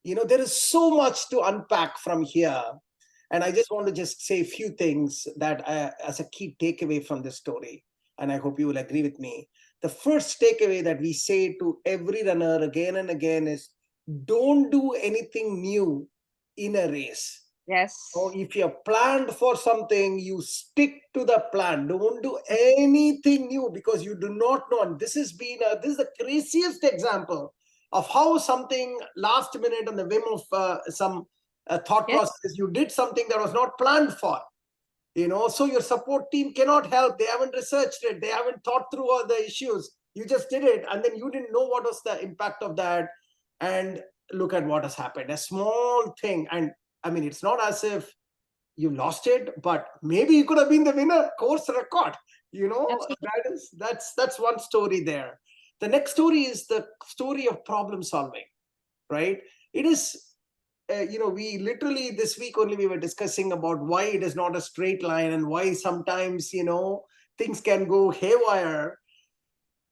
There is so much to unpack from here. And I just want to just say a few things that as a key takeaway from this story. And I hope you will agree with me. The first takeaway that we say to every runner again and again is, don't do anything new in a race. Yes. So if you're planned for something, you stick to the plan. Don't do anything new because you do not know. And this is the craziest example of how something last minute on the whim of some thought process, you did something that was not planned for. So your support team cannot help. They haven't researched it. They haven't thought through all the issues. You just did it. And then you didn't know what was the impact of that. And look at what has happened. A small thing. And I mean, it's not as if you lost it, but maybe you could have been the winner, course record. That's one story there. The next story is the story of problem solving, right? It is we literally this week only we were discussing about why it is not a straight line and why sometimes, things can go haywire.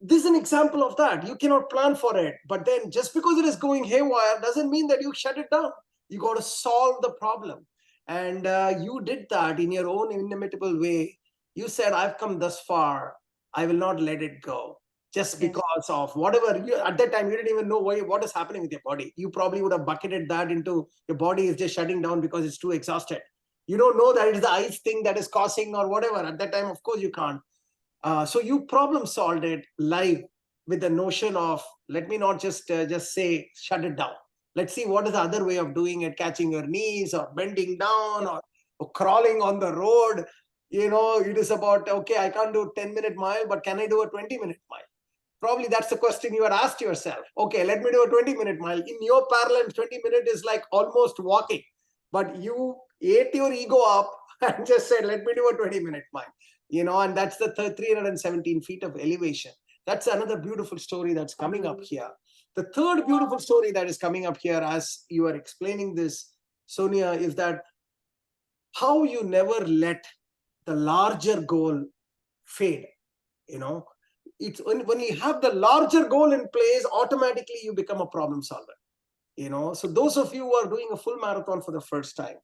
This is an example of that. You cannot plan for it. But then just because it is going haywire doesn't mean that you shut it down. You got to solve the problem. And you did that in your own inimitable way. You said, I've come thus far. I will not let it go. Just because of whatever. At that time, you didn't even know what is happening with your body. You probably would have bucketed that into your body is just shutting down because it's too exhausted. You don't know that it's the ice thing that is causing or whatever. At that time, of course, you can't. So you problem solved it live with the notion of, let me not just say, shut it down. Let's see what is the other way of doing it, catching your knees or bending down or crawling on the road. It is about, okay, I can't do a 10-minute mile, but can I do a 20-minute mile? Probably that's the question you had asked yourself. Okay, let me do a 20-minute mile. In your parallel, 20-minute is like almost walking. But you ate your ego up and just said, let me do a 20-minute mile. And that's the 317 feet of elevation. That's another beautiful story that's coming up here. The third beautiful story that is coming up here as you are explaining this, Sonia, is that how you never let the larger goal fade. It's when you have the larger goal in place, automatically you become a problem solver. So those of you who are doing a full marathon for the first time,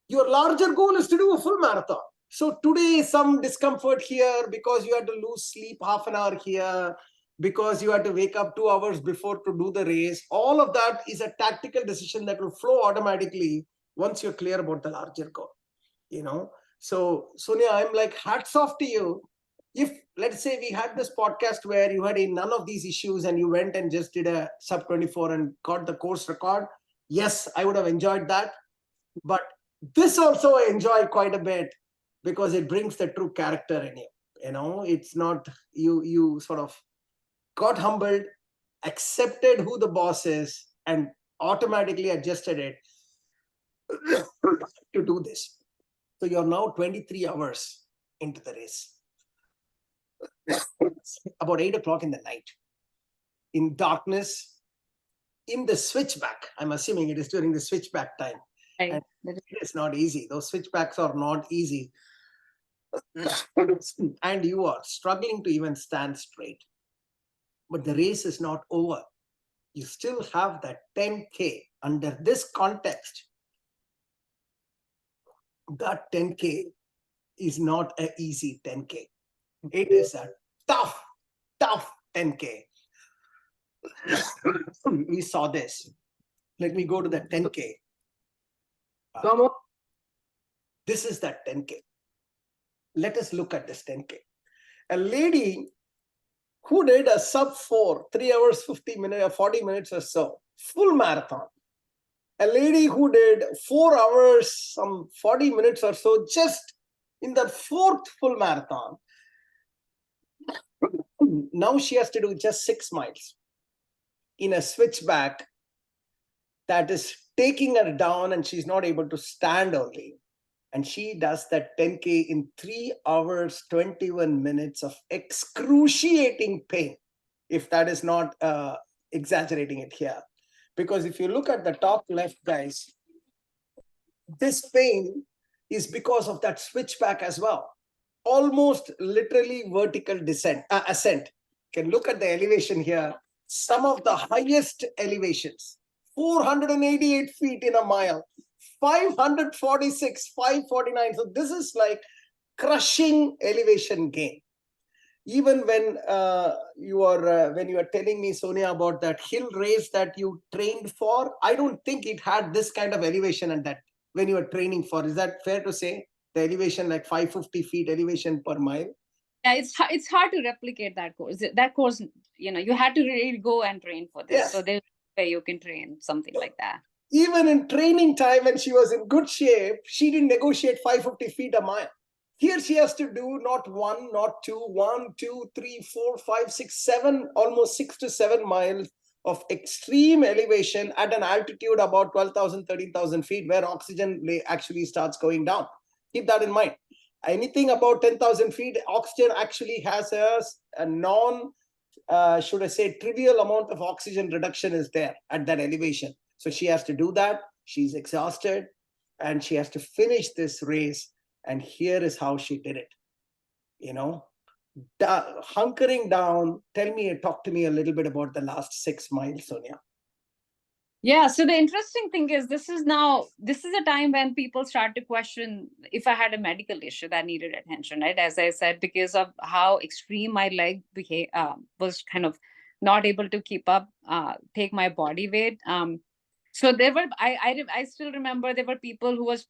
your larger goal is to do a full marathon. So today, some discomfort here because you had to lose sleep half an hour here, because you had to wake up 2 hours before to do the race. All of that is a tactical decision that will flow automatically once you're clear about the larger goal. So Sonia, I'm like, hats off to you. If let's say we had this podcast where you had none of these issues and you went and just did a sub 24 and got the course record, yes, I would have enjoyed that. But this also I enjoy quite a bit because it brings the true character in you. It's not you sort of got humbled, accepted who the boss is, and automatically adjusted it to do this. So you're now 23 hours into the race. About 8 o'clock in the night, in darkness, in the switchback. I'm assuming it is during the switchback time. And it's not easy. Those switchbacks are not easy. And you are struggling to even stand straight. But the race is not over. You still have that 10K. Under this context, that 10K is not an easy 10K. It is a tough 10K. We saw this. Let me go to the 10K. Come on. This is that 10K. Let us look at this 10K. A lady who did a sub 4, 3 hours, 50 minutes, or 40 minutes or so, full marathon. A lady who did 4 hours, some 40 minutes or so, just in the fourth full marathon. Now she has to do just 6 miles in a switchback that is taking her down and she's not able to stand only. And she does that 10K in 3 hours, 21 minutes of excruciating pain, if that is not exaggerating it here. Because if you look at the top left, guys, this pain is because of that switchback as well. Almost literally vertical ascent. You can look at the elevation here. Some of the highest elevations, 488 feet in a mile, 546, 549. So this is like crushing elevation gain. Even when you are telling me, Sonia, about that hill race that you trained for, I don't think it had this kind of elevation at that when you were training for. Is that fair to say? The elevation, like 550 feet elevation per mile. Yeah, it's hard to replicate that course. That course, you had to really go and train for this. Yes. So there's no way you can train something like that. Even in training time, when she was in good shape, she didn't negotiate 550 feet a mile. Here she has to do not 1, not 2, 1, 2, 3, 4, 5, 6, 7, almost 6 to 7 miles of extreme elevation at an altitude about 12,000, 13,000 feet, where oxygen actually starts going down. Keep that in mind. Anything about 10,000 feet, oxygen actually has a trivial amount of oxygen reduction is there at that elevation. So she has to do that. She's exhausted and she has to finish this race. And here is how she did it. Hunkering down. Talk to me a little bit about the last 6 miles, Sonia. Yeah, so the interesting thing is this is a time when people start to question if I had a medical issue that needed attention, right? As I said, because of how extreme my leg was kind of not able to keep up, take my body weight. So there were, I still remember there were people who was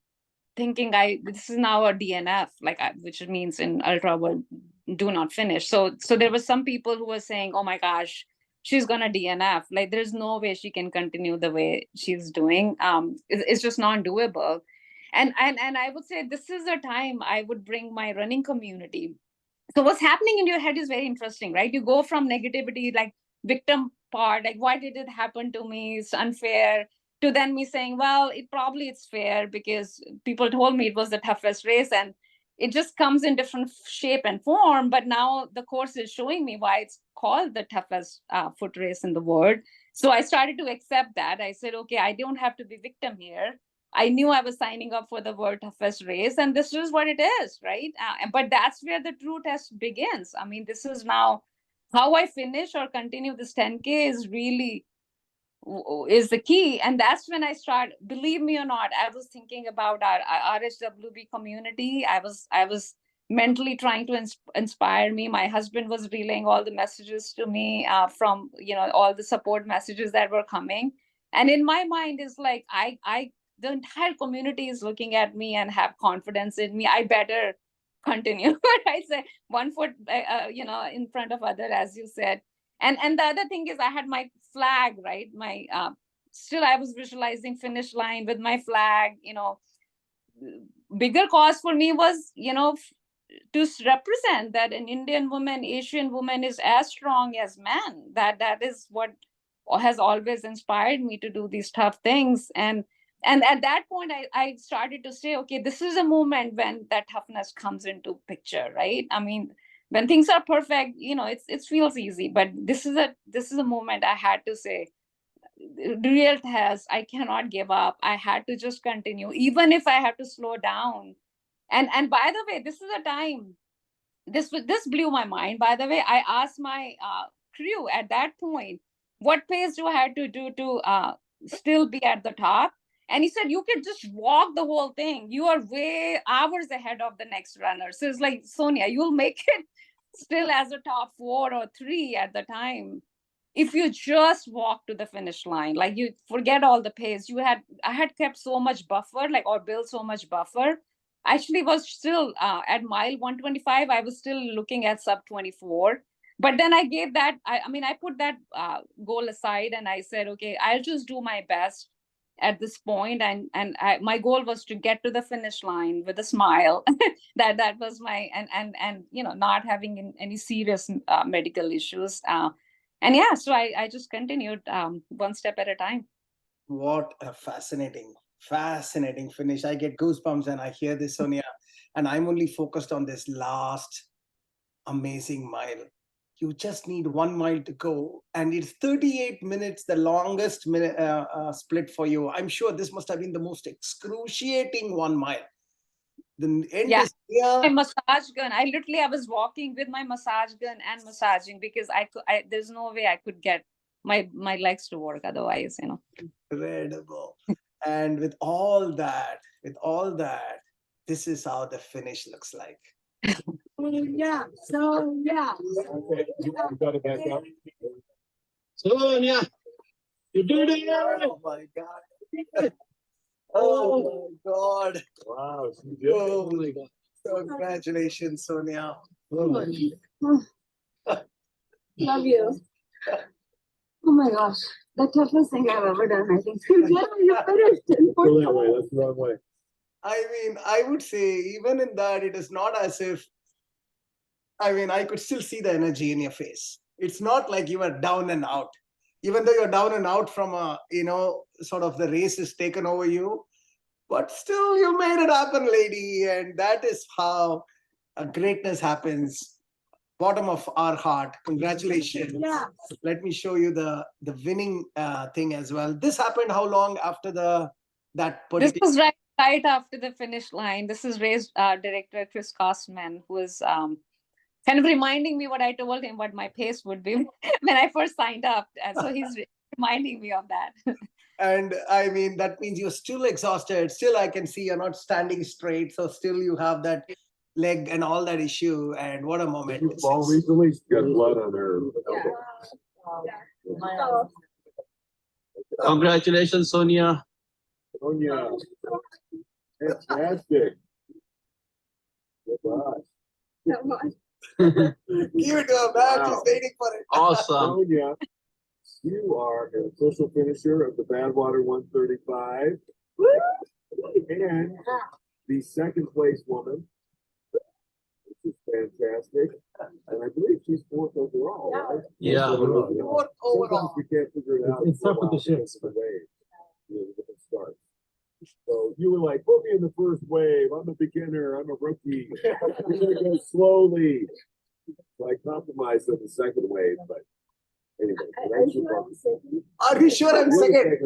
thinking this is now a DNF, which means in ultra world, do not finish. So there were some people who were saying, oh my gosh, she's gonna DNF. Like there's no way she can continue the way she's doing. It's just not doable. And I would say this is a time I would bring my running community. So what's happening in your head is very interesting, right? You go from negativity, like victim part, like why did it happen to me? It's unfair. To then me saying, well, it's fair because people told me it was the toughest race, and it just comes in different shape and form. But now the course is showing me why it's called the toughest foot race in the world. So I started to accept that. I said, okay, I don't have to be victim here. I knew I was signing up for the world toughest race, and this is what it is, right? But that's where the true test begins. I mean, this is now how I finish or continue this 10K is the key. And that's when I start, believe me or not, I was thinking about our RHWB community. I was mentally trying to inspire me. My husband was relaying all the messages to me from all the support messages that were coming. And in my mind is like, the entire community is looking at me and have confidence in me. I better continue. I say 1 foot in front of other, as you said. And the other thing is I had my flag, right? My still I was visualizing finish line with my flag. Bigger cause for me was to represent that an Indian woman, Asian woman is as strong as men. That is what has always inspired me to do these tough things. And at that point I started to say, okay, this is a moment when that toughness comes into picture, right? I mean, when things are perfect, it feels easy, but this is a moment I had to say, real test, I cannot give up. I had to just continue, even if I have to slow down. And by the way, this is a time, this blew my mind. By the way, I asked my crew at that point, what pace do I have to do to still be at the top? And he said, you could just walk the whole thing. You are way hours ahead of the next runner. So it's like, Sonia, you'll make it still as a top 4 or 3 at the time. If you just walk to the finish line, like you forget all the pace. I had kept so much buffer, or built so much buffer. Actually was still at mile 125, I was still looking at sub 24. But then I gave that, I put that goal aside, and I said, okay, I'll just do my best at this point. And my goal was to get to the finish line with a smile. that was my, and not having any serious medical issues. And yeah, so I just continued one step at a time. What a fascinating finish. I get goosebumps and I hear this, Sonia, and I'm only focused on this last amazing mile. You just need 1 mile to go, and it's 38 minutes, the longest split for you. I'm sure this must have been the most excruciating 1 mile. The end is here. My massage gun. I was walking with my massage gun and massaging, because there's no way I could get my legs to work otherwise. Incredible. And with all that, this is how the finish looks like. Yeah. So yeah. Okay, you got it back up. Sonia, you did it! Oh my God. Oh my God. Wow, you did it. Oh my God. So congratulations, Sonia. Love you. Oh my gosh. The toughest thing I've ever done, I think. You finished it. Go that way, that's the wrong way. I mean, I would say even in that, it is not as if, I could still see the energy in your face. It's not like you were down and out. Even though you're down and out from sort of the race is taken over you, but still you made it happen, lady. And that is how greatness happens. Bottom of our heart. Congratulations. Yeah. Let me show you the winning thing as well. This happened how long after the that This particular? was right after the finish line. This is race director Chris Costman, who was kind of reminding me what I told him what my pace would be when I first signed up. And so he's reminding me of that. And I mean, that means you're still exhausted. Still, I can see you're not standing straight. So still you have that leg and all that issue. And what a moment. Did you fall recently? She's got blood on her. Congratulations, Sonia. Sonia. Fantastic. Goodbye. Give it to her, man. Wow. She's waiting for it. Awesome. Sonia, you are an official finisher of the Badwater 135 and the second place woman, which is fantastic. And I believe she's fourth overall, right? Yeah. Fourth overall. Sometimes we can't figure it out. It's tough with the ships. The wave, the different starts. So you were like, put me in the first wave. I'm a beginner. I'm a rookie. We're gonna go slowly. So I compromised on the second wave, but anyway. Are you sure I'm second? Are we sure I'm second?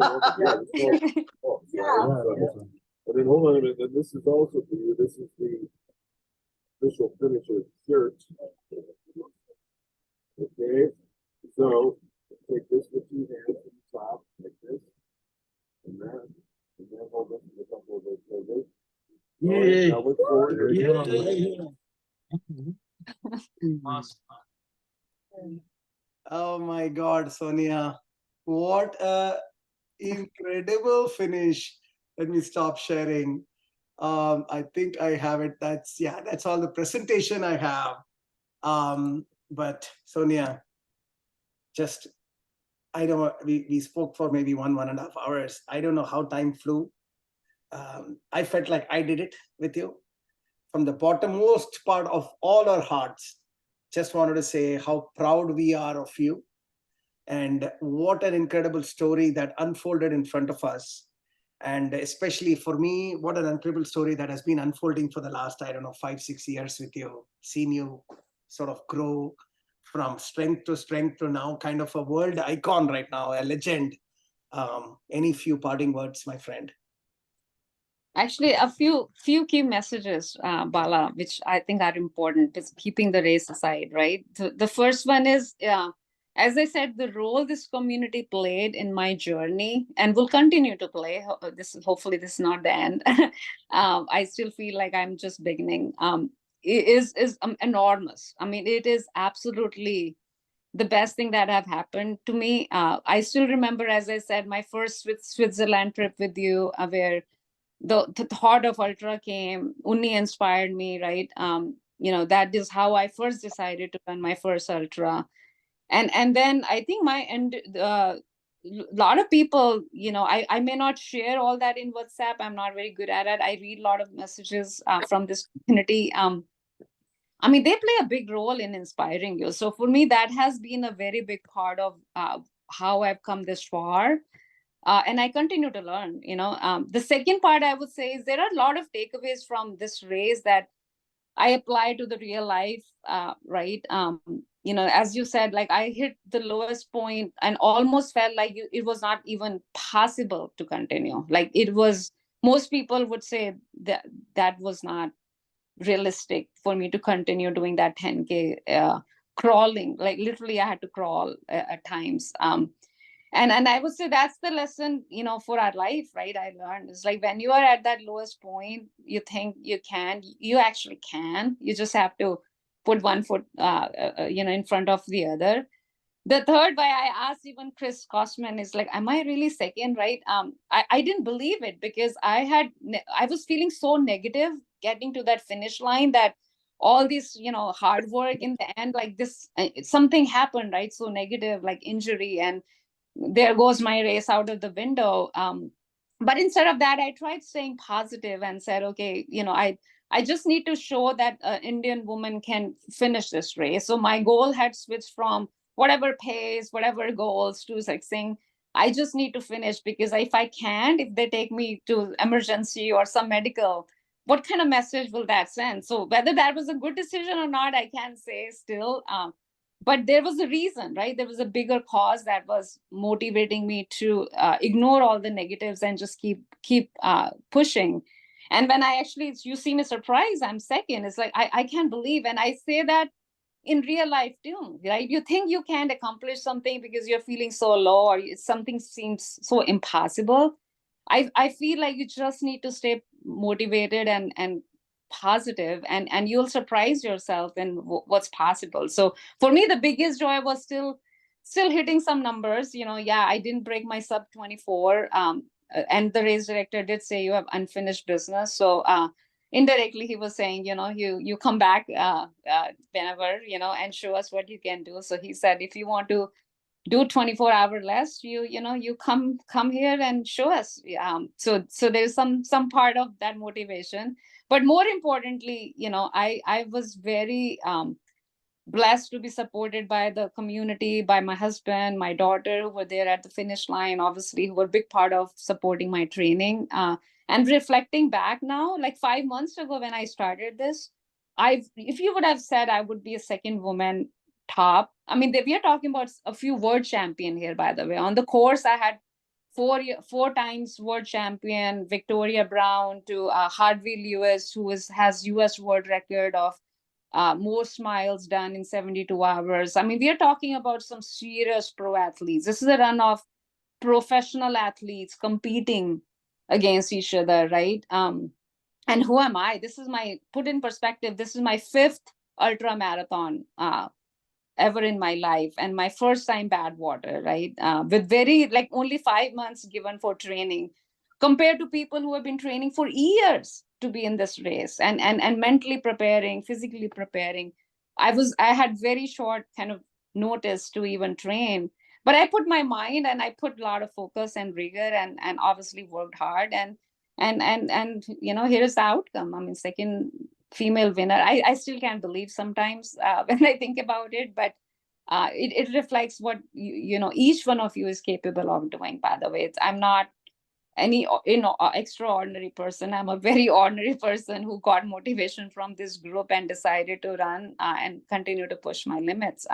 And then hold on a minute. And this is also for you. This is the official finisher shirt. Okay. So take this with two hands from the top, like this, and that. And then hold this with a couple of those fingers. Yay. Now look forward. Awesome. Oh my God, Sonia. What a incredible finish. Let me stop sharing. I think I have it. That's all the presentation I have. But Sonia, just, I don't know, we spoke for maybe 1.5 hours. I don't know how time flew. I felt like I did it with you from the bottommost part of all our hearts. Just wanted to say how proud we are of you and what an incredible story that unfolded in front of us. And especially for me, what an incredible story that has been unfolding for the last, 5-6 years with you, seeing you sort of grow from strength to now kind of a world icon right now, a legend. Any few parting words, my friend? Actually, a few key messages, Bala, which I think are important, is keeping the race aside, right? The first one is, as I said, the role this community played in my journey and will continue to play. Hopefully this is not the end. I still feel like I'm just beginning. Is enormous. I mean, it is absolutely the best thing that have happened to me. I still remember, as I said, my first Switzerland trip with you, where the thought of ultra came. Unni inspired me, right? That is how I first decided to run my first ultra. And then I think lot of people, I may not share all that in WhatsApp. I'm not very good at it. I read a lot of messages from this community. I mean, they play a big role in inspiring you. So for me, that has been a very big part of how I've come this far. And I continue to learn, The second part I would say is there are a lot of takeaways from this race that I apply to the real life, right? As you said, like I hit the lowest point and almost felt like it was not even possible to continue. Like it was, most people would say that was not realistic for me to continue doing that 10K crawling. Like literally I had to crawl at times. And I would say that's the lesson, for our life, right? I learned it's like when you are at that lowest point, you think you actually can. You just have to put one foot, in front of the other. The third why I asked even Chris Costman is like, am I really second, right? I didn't believe it because I was feeling so negative getting to that finish line that all this, hard work in the end, like this, something happened, right? So negative, like injury, and there goes my race out of the window. But instead of that, I tried staying positive and said, okay, I just need to show that an Indian woman can finish this race. So my goal had switched from whatever pace, whatever goals, to like saying, I just need to finish, because if I can't, if they take me to emergency or some medical, what kind of message will that send? So whether that was a good decision or not, I can't say still. but there was a reason, right? There was a bigger cause that was motivating me to ignore all the negatives and just keep pushing. And when I actually, you see me surprised, I'm second. It's like I can't believe, and I say that in real life too, right? You think you can't accomplish something because you're feeling so low, or something seems so impossible. I feel like you just need to stay motivated and positive, and you'll surprise yourself in what's possible. So for me, the biggest joy was still hitting some numbers. Yeah, I didn't break my sub 24. And the race director did say you have unfinished business. So indirectly he was saying, you come back whenever, and show us what you can do. So he said, if you want to do 24-hour less, you come here and show us. So there's some part of that motivation, but more importantly, I was very blessed to be supported by the community, by my husband, my daughter, who were there at the finish line, obviously, who were a big part of supporting my training. And reflecting back now, like 5 months ago when I started this, if you would have said I would be a second woman top, I mean, we are talking about a few world champion here, by the way. On the course, I had four times world champion Victoria Brown to Harvey Lewis, who has US world record of most miles done in 72 hours. I mean, we are talking about some serious pro athletes. This is a run of professional athletes competing against each other, right? And who am I? This is put in perspective, this is my fifth ultra marathon ever in my life, and my first time bad water, right? With very, like, only 5 months given for training, compared to people who have been training for years to be in this race, and mentally preparing, physically preparing. I had very short kind of notice to even train, but I put my mind, and I put a lot of focus and rigor, and obviously worked hard, and here's the outcome. I mean, second female winner. I still can't believe sometimes when I think about it, but it reflects what each one of you is capable of doing. By the way, I'm not any extraordinary person. I'm a very ordinary person who got motivation from this group and decided to run and continue to push my limits.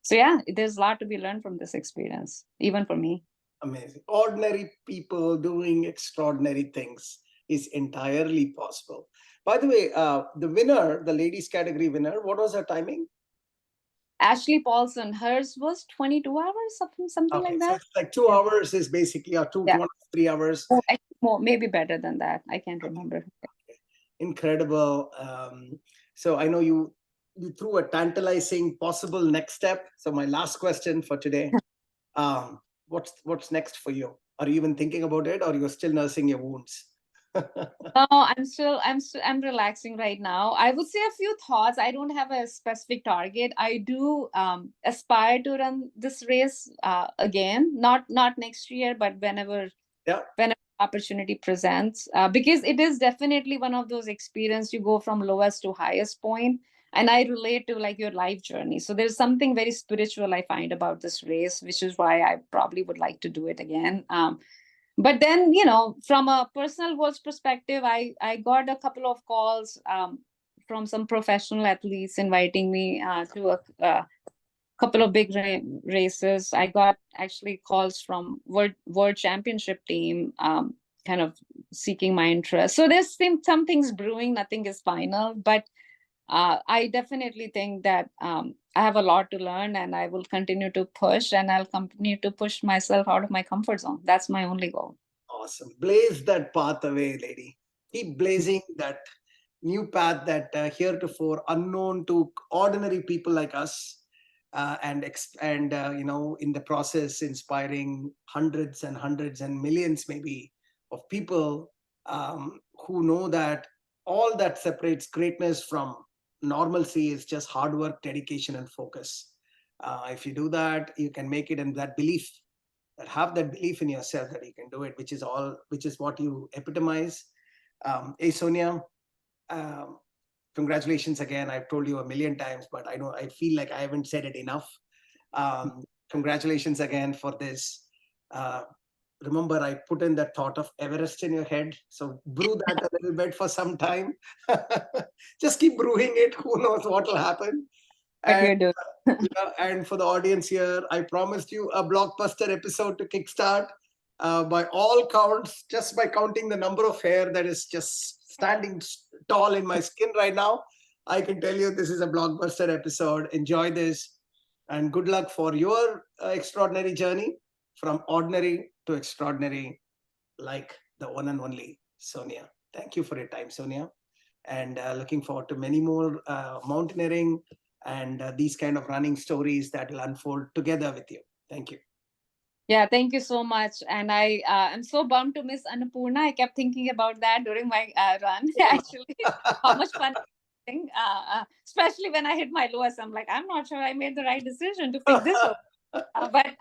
So yeah, there's a lot to be learned from this experience, even for me. Amazing. Ordinary people doing extraordinary things is entirely possible. By the way, the winner, the ladies category winner, what was her timing? Ashley Paulson, hers was 22 hours, something Okay, like so that. it's like 2 hours is basically, or Yeah. 2.5, 3 hours. Oh, actually, maybe better than that. I can't remember. Incredible. So I know you threw a tantalizing possible next step. So my last question for today, what's next for you? Are you even thinking about it, or you're still nursing your wounds? No, I'm relaxing right now. I would say a few thoughts. I don't have a specific target. I do aspire to run this race again, not next year, but whenever Yeah. whenever opportunity presents, because it is definitely one of those experiences. You go from lowest to highest point, and I relate to like your life journey. So there's something very spiritual I find about this race, which is why I probably would like to do it again. But then, from a personal goals perspective, I got a couple of calls from some professional athletes inviting me to a couple of big races. I got actually calls from world championship team, kind of seeking my interest. So there's some things brewing. Nothing is final, but I definitely think that I have a lot to learn, and I will continue to push, and I'll continue to push myself out of my comfort zone. That's my only goal. Awesome. Blaze that path away, lady. Keep blazing that new path that heretofore unknown to ordinary people like us, and in the process inspiring hundreds and hundreds and millions maybe of people who know that all that separates greatness from normalcy is just hard work, dedication, and focus. If you do that, you can make it, and that belief, that have that belief in yourself that you can do it, which is what you epitomize. Hey Sonia, congratulations again. I've told you a million times, but I feel like I haven't said it enough. Congratulations again for this. Remember, I put in that thought of Everest in your head. So brew that a little bit for some time. Just keep brewing it. Who knows what will happen? What you're And, doing. and for the audience here, I promised you a blockbuster episode to kickstart. By all counts, just by counting the number of hair that is just standing tall in my skin right now, I can tell you this is a blockbuster episode. Enjoy this, and good luck for your extraordinary journey from ordinary to extraordinary, like the one and only Sonia. Thank you for your time, Sonia, and looking forward to many more mountaineering and these kind of running stories that will unfold together with you. Thank you. Yeah, thank you so much. And I am so bummed to miss Annapurna. I kept thinking about that during my run, actually. How much fun. Especially when I hit my lowest, I'm like, I'm not sure I made the right decision to pick this up. But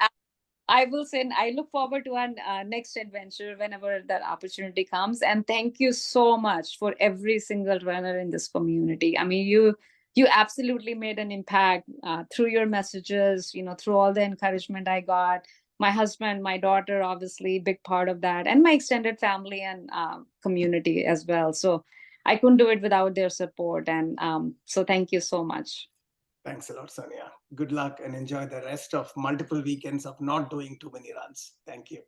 I will say, I look forward to our next adventure whenever that opportunity comes. And thank you so much for every single runner in this community. I mean, you absolutely made an impact through your messages, through all the encouragement I got. My husband, my daughter, obviously, big part of that, and my extended family and community as well. So I couldn't do it without their support. And so thank you so much. Thanks a lot, Sonia. Good luck and enjoy the rest of multiple weekends of not doing too many runs. Thank you.